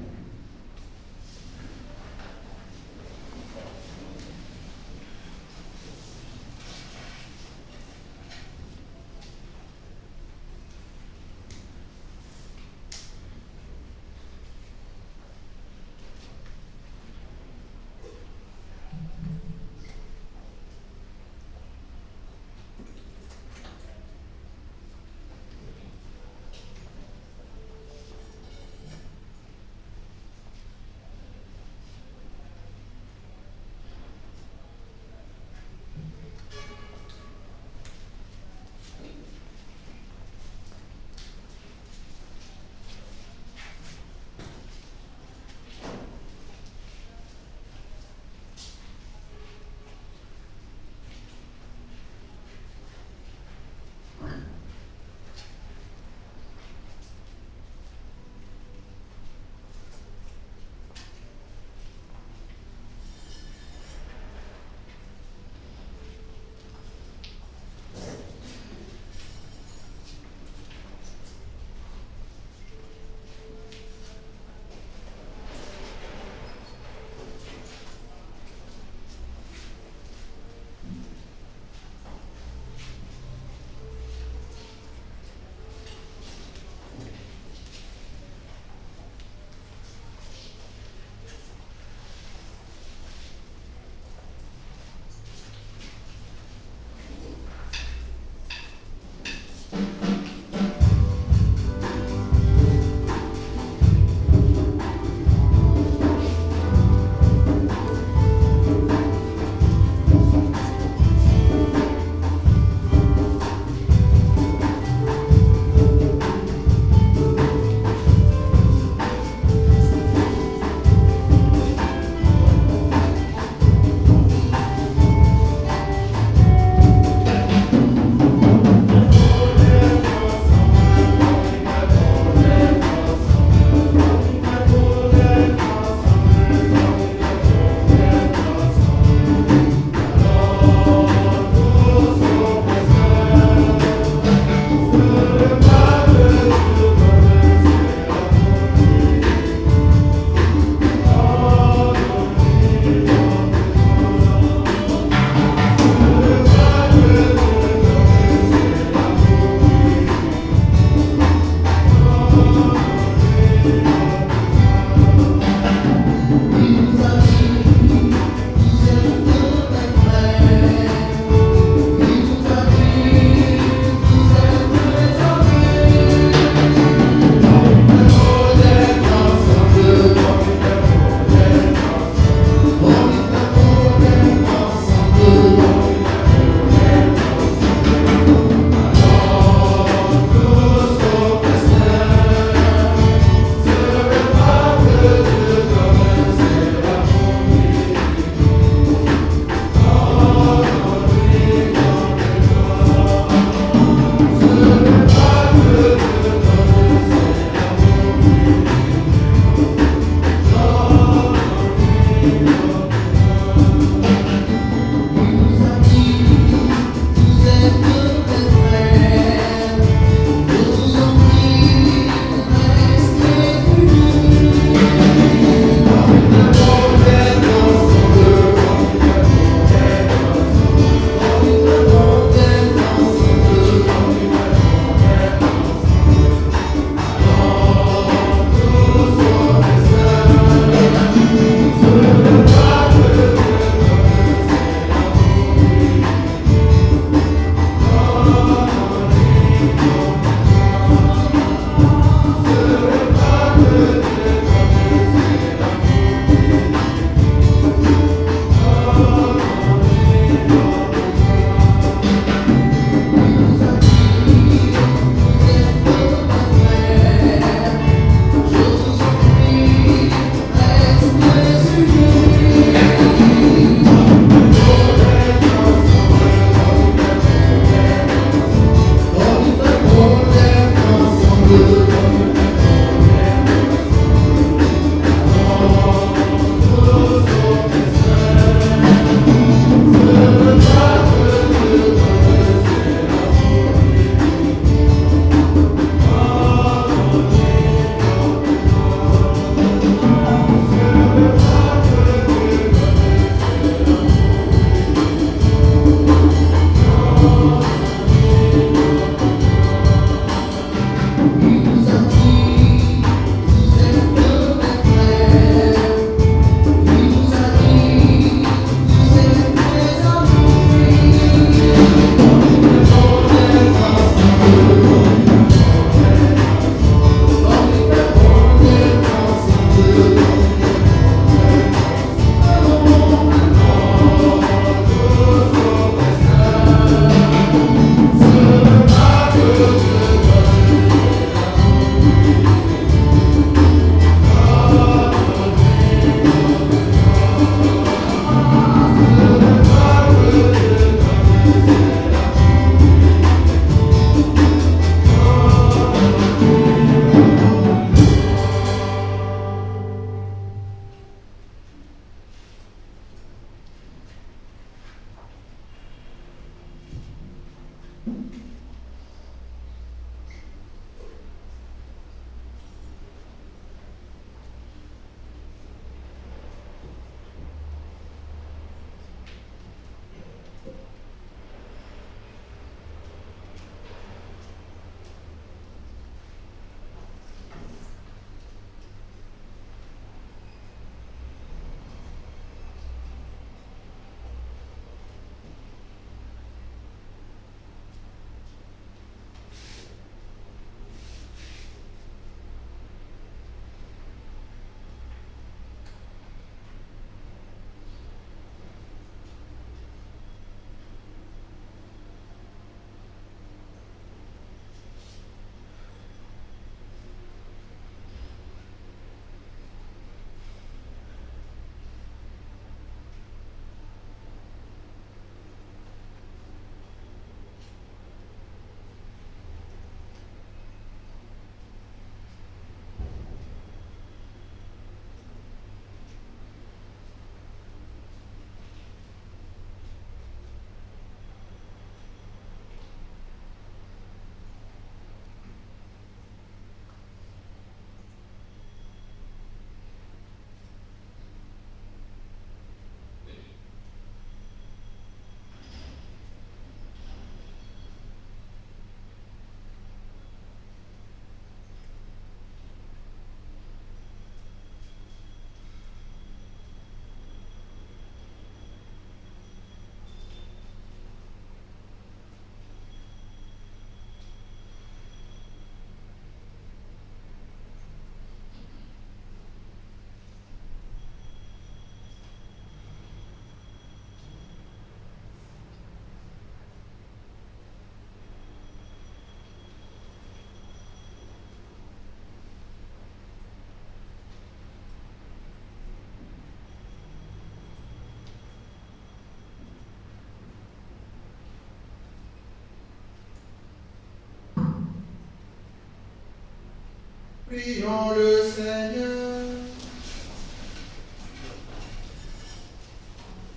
Prions le Seigneur.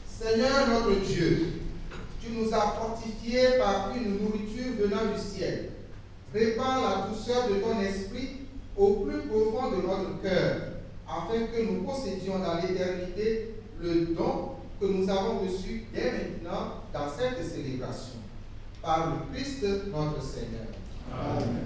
Seigneur notre Dieu, tu nous as fortifiés par une nourriture venant du ciel. Répands la douceur de ton esprit au plus profond de notre cœur, afin que nous possédions dans l'éternité le don que nous avons reçu dès maintenant dans cette célébration. Par le Christ notre Seigneur. Amen.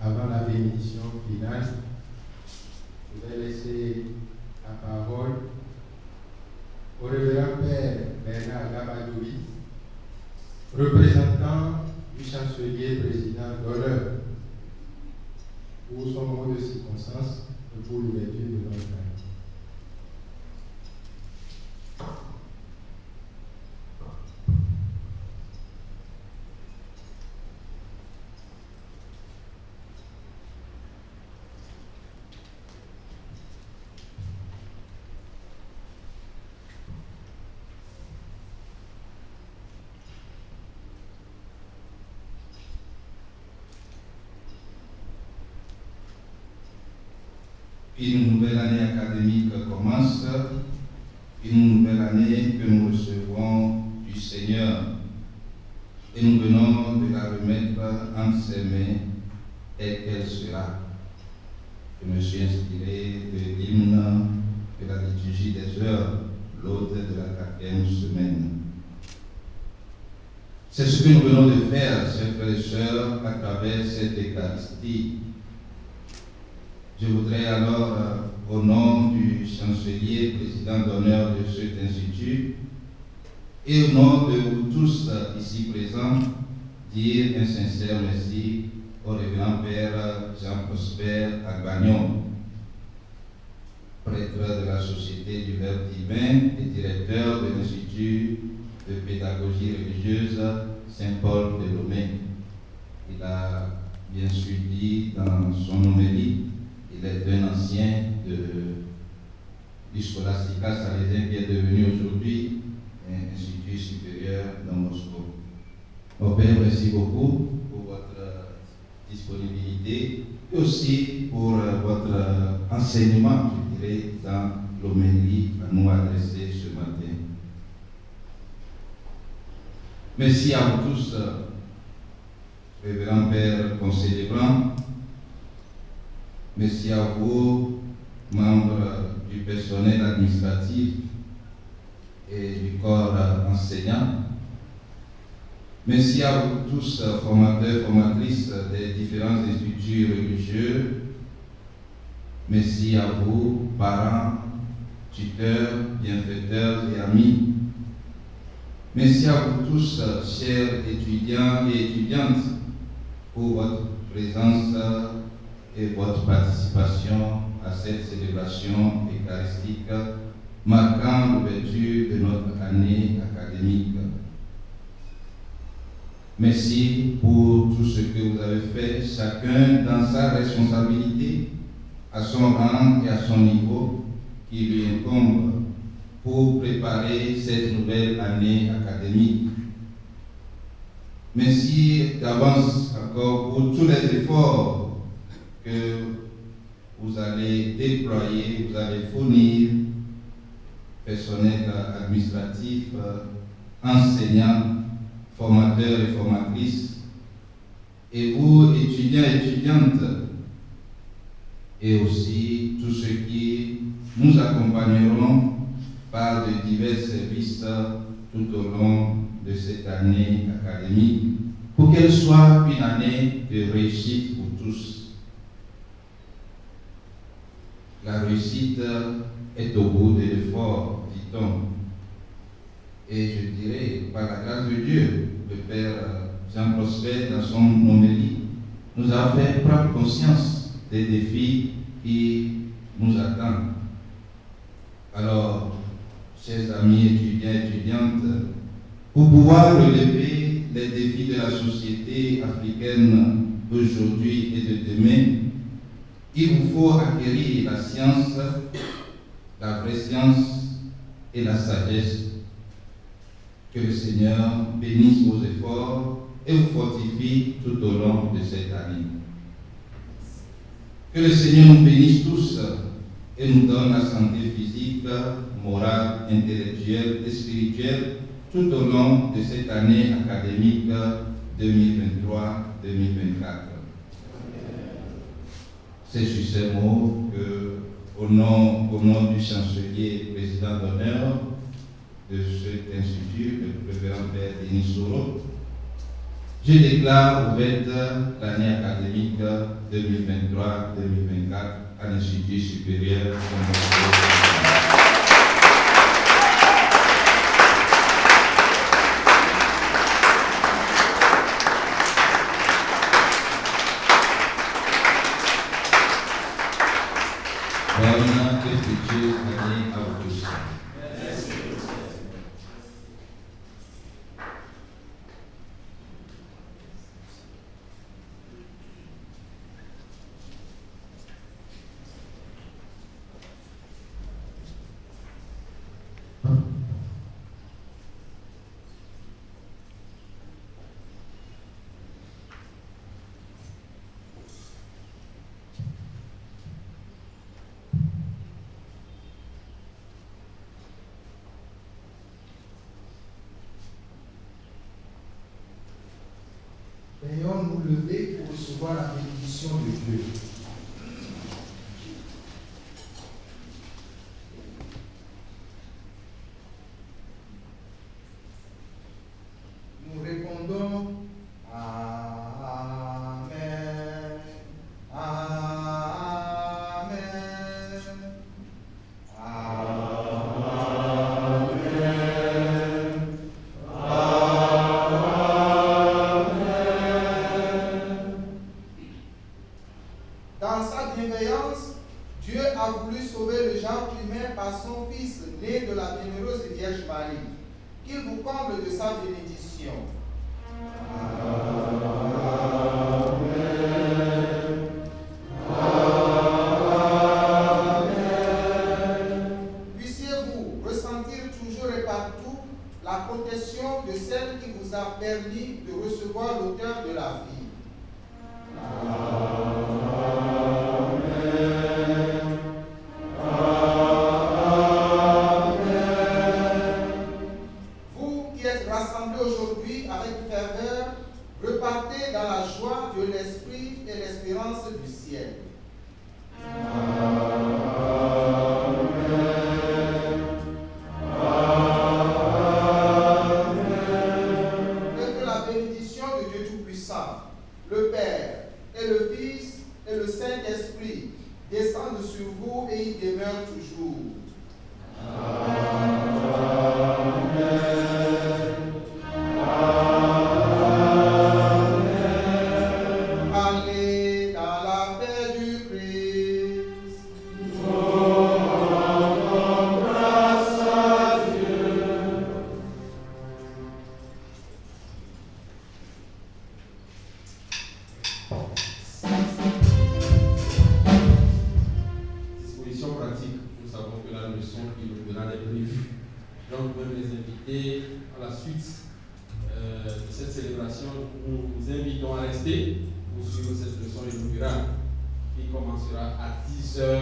Avant la bénédiction finale, je vais laisser la parole au révérend Père Bernard Gabadoui, représentant du chancelier président d'honneur, pour son mot de circonstance et pour l'ouverture de notre année. Une nouvelle année académique commence, une nouvelle année que nous recevons du Seigneur et nous venons de la remettre entre ses mains telle qu'elle sera. Je me suis inspiré de l'hymne de la liturgie des heures, l'autre de la 4e semaine. C'est ce que nous venons de faire, chers frères et sœurs, à travers cette Eucharistie. Je voudrais alors, au nom du chancelier, président d'honneur de cet institut, et au nom de vous tous ici présents, dire un sincère merci au révérend Père Jean-Prosper Agbagnon, prêtre de la Société du Verbe divin et directeur de l'Institut de pédagogie religieuse Saint-Paul de Lomé. Il a bien sûr dit dans son homélie, il est un ancien du Scholastica salésien qui est devenu aujourd'hui un institut supérieur dans Moscou. Mon Père, merci beaucoup pour votre disponibilité et aussi pour votre enseignement, je dirais, dans l'homélie à nous adresser ce matin. Merci à vous tous, révérend Père concélébrant. Merci à vous, membres du personnel administratif et du corps enseignant. Merci à vous tous, formateurs, formatrices des différents instituts religieux. Merci à vous, parents, tuteurs, bienfaiteurs et amis. Merci à vous tous, chers étudiants et étudiantes, pour votre présence et votre participation à cette célébration eucharistique marquant l'ouverture de notre année académique. Merci pour tout ce que vous avez fait, chacun dans sa responsabilité, à son rang et à son niveau qui lui incombe, pour préparer cette nouvelle année académique. Merci d'avance encore pour tous les efforts que vous allez déployer, vous allez fournir, personnel administratif, enseignants, formateurs et formatrices, et vous, étudiants et étudiantes, et aussi tous ceux qui nous accompagneront par de divers services tout au long de cette année académique, pour qu'elle soit une année de réussite pour tous. La réussite est au bout de l'effort, dit-on. Et je dirais, par la grâce de Dieu, le Père Jean Prosper, dans son homélie, nous a fait prendre conscience des défis qui nous attendent. Alors, chers amis étudiants, Pour pouvoir relever les défis de la société africaine d'aujourd'hui et de demain, il vous faut acquérir la science, la vraie science et la sagesse. Que le Seigneur bénisse vos efforts et vous fortifie tout au long de cette année. Que le Seigneur nous bénisse tous et nous donne la santé physique, morale, intellectuelle et spirituelle tout au long de cette année académique 2023-2024. C'est sur ces mots que, au nom du chancelier président d'honneur de cet institut, le révérend Père Denis Soro, je déclare ouverte l'année académique 2023-2024 à l'Institut supérieur de Bonne et future année à vous tous. Veuillons nous lever pour recevoir la bénédiction de Dieu. Nous répondons Amen, Amen, Dans sa bienveillance, Dieu a voulu sauver le genre humain par son Fils né de la bienheureuse Vierge Marie. Qu'il vous comble de sa bénédiction. Puissiez-vous ressentir toujours et partout la protection de celle qui vous a permis de recevoir l'auteur de la vie. Vous qui êtes rassemblés aujourd'hui avec ferveur, repartez dans la joie de l'esprit et l'espérance du ciel. Et que la bénédiction de Dieu Tout-Puissant, le Père et le Fils et le Saint-Esprit descendent sur vous et y demeurent toujours. Allez dans la paix du Christ. Grâce à Dieu. Disposition pratique. Nous savons que la leçon qui nous donnera est prévue. Donc, nous les inviter à la suite de cette célébration. Nous vous invitons à rester pour suivre cette leçon inaugurale qui commencera à 10h45.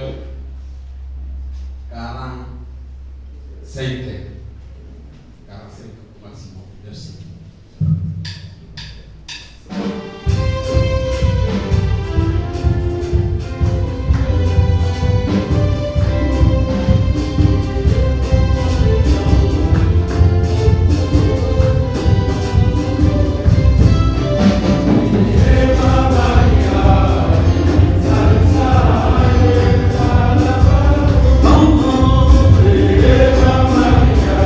45 au maximum. Merci. Maria,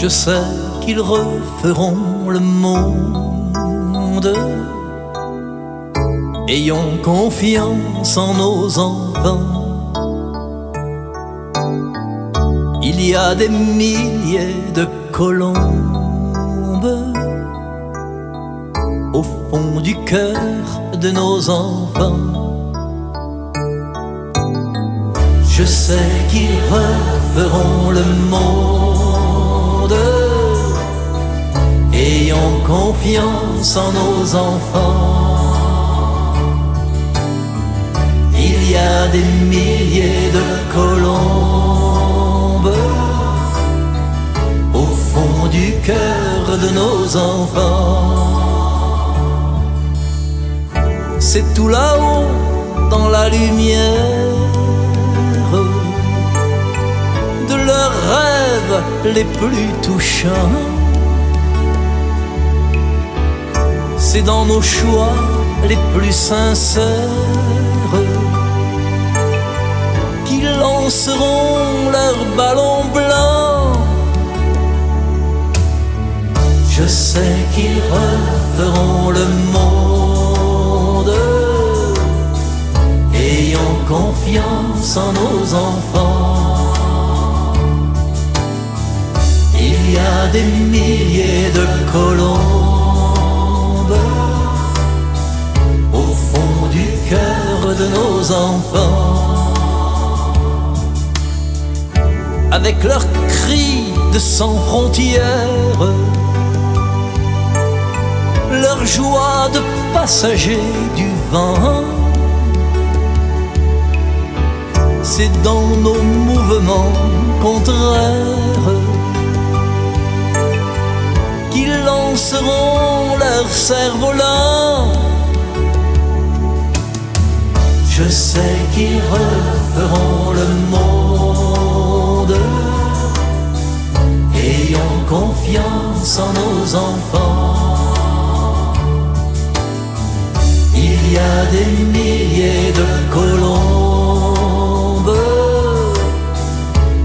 Je sais qu'ils referont le monde. Ayons confiance en nos enfants. Il y a des milliers de colombes au fond du cœur de nos enfants. Je sais qu'ils referont le monde. Ayons confiance en nos enfants. Il y a des milliers de colombes au fond du cœur de nos enfants. C'est tout là-haut dans la lumière de leurs rêves les plus touchants. C'est dans nos choix les plus sincères qu'ils lanceront leurs ballons blancs. Je sais qu'ils referont le monde. Ayons confiance en nos enfants. Il y a des milliers de colombes au fond du cœur de nos enfants. Avec leurs cris de sans frontières, leur joie de passagers du vent, c'est dans nos mouvements contraires qu'ils lanceront leurs cerfs-volants. Je sais qu'ils referont le monde. Ayons confiance en nos enfants. Il y a des milliers de colombes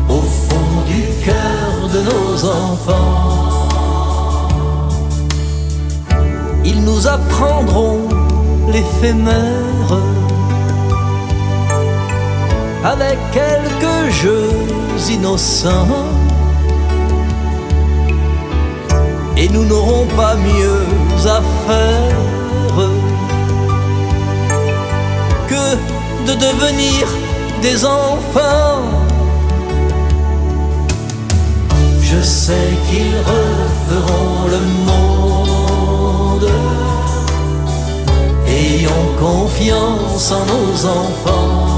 au fond du cœur de nos enfants. Ils nous apprendront l'éphémère avec quelques jeux innocents. Et nous n'aurons pas mieux à faire que de devenir des enfants. Je sais qu'ils referont le monde. Ayons confiance en nos enfants.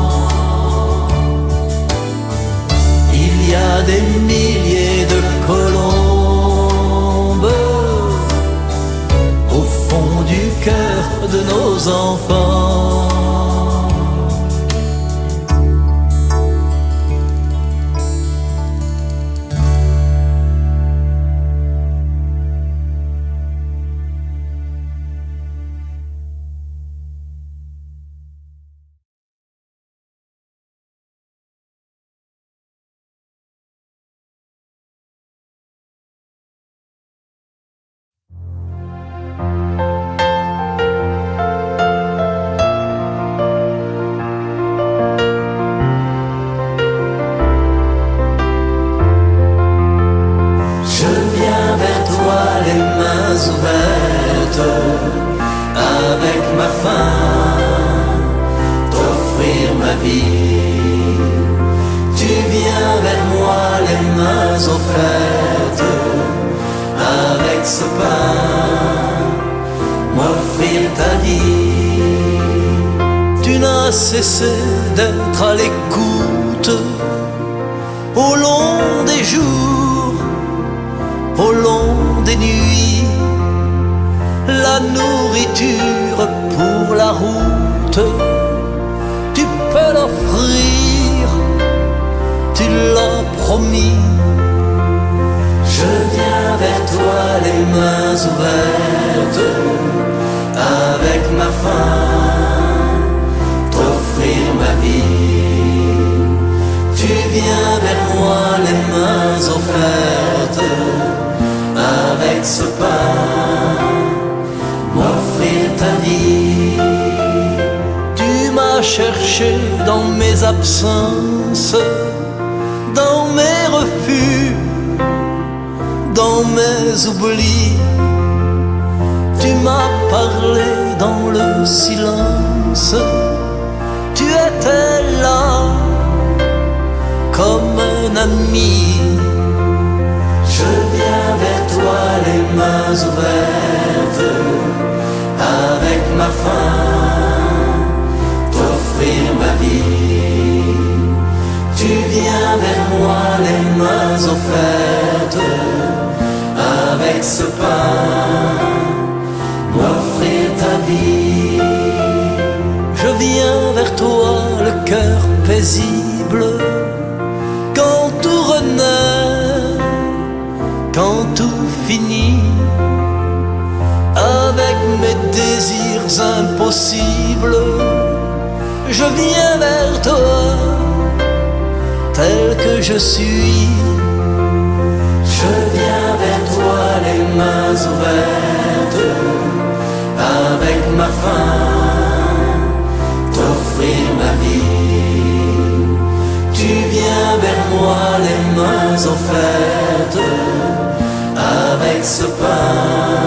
Il y a des milliers de colombes au fond du cœur de nos enfants. Avec ma faim, t'offrir ma vie. Tu viens vers moi les mains offertes. Avec ce pain, m'offrir ta vie. Tu n'as cessé d'être à l'écoute au long des jours, au long des nuits. La nourriture pour la route, tu peux l'offrir, tu l'as promis. Je viens vers toi les mains ouvertes, avec ma faim, t'offrir ma vie. Tu viens vers moi les mains offertes. chercher dans mes absences, dans mes refus, dans mes oublis. Tu m'as parlé dans le silence, tu étais là comme un ami. Je viens vers toi les mains ouvertes, avec ma faim, t'offrir ma vie. Tu viens vers moi les mains offertes, avec ce pain, m'offrir ta vie. Je viens vers toi le cœur paisible, quand tout renaît, quand tout finit, avec mes désirs impossibles. Je viens vers toi, tel que je suis. Je viens vers toi les mains ouvertes, avec ma faim, t'offrir ma vie. Tu viens vers moi les mains offertes, avec ce pain,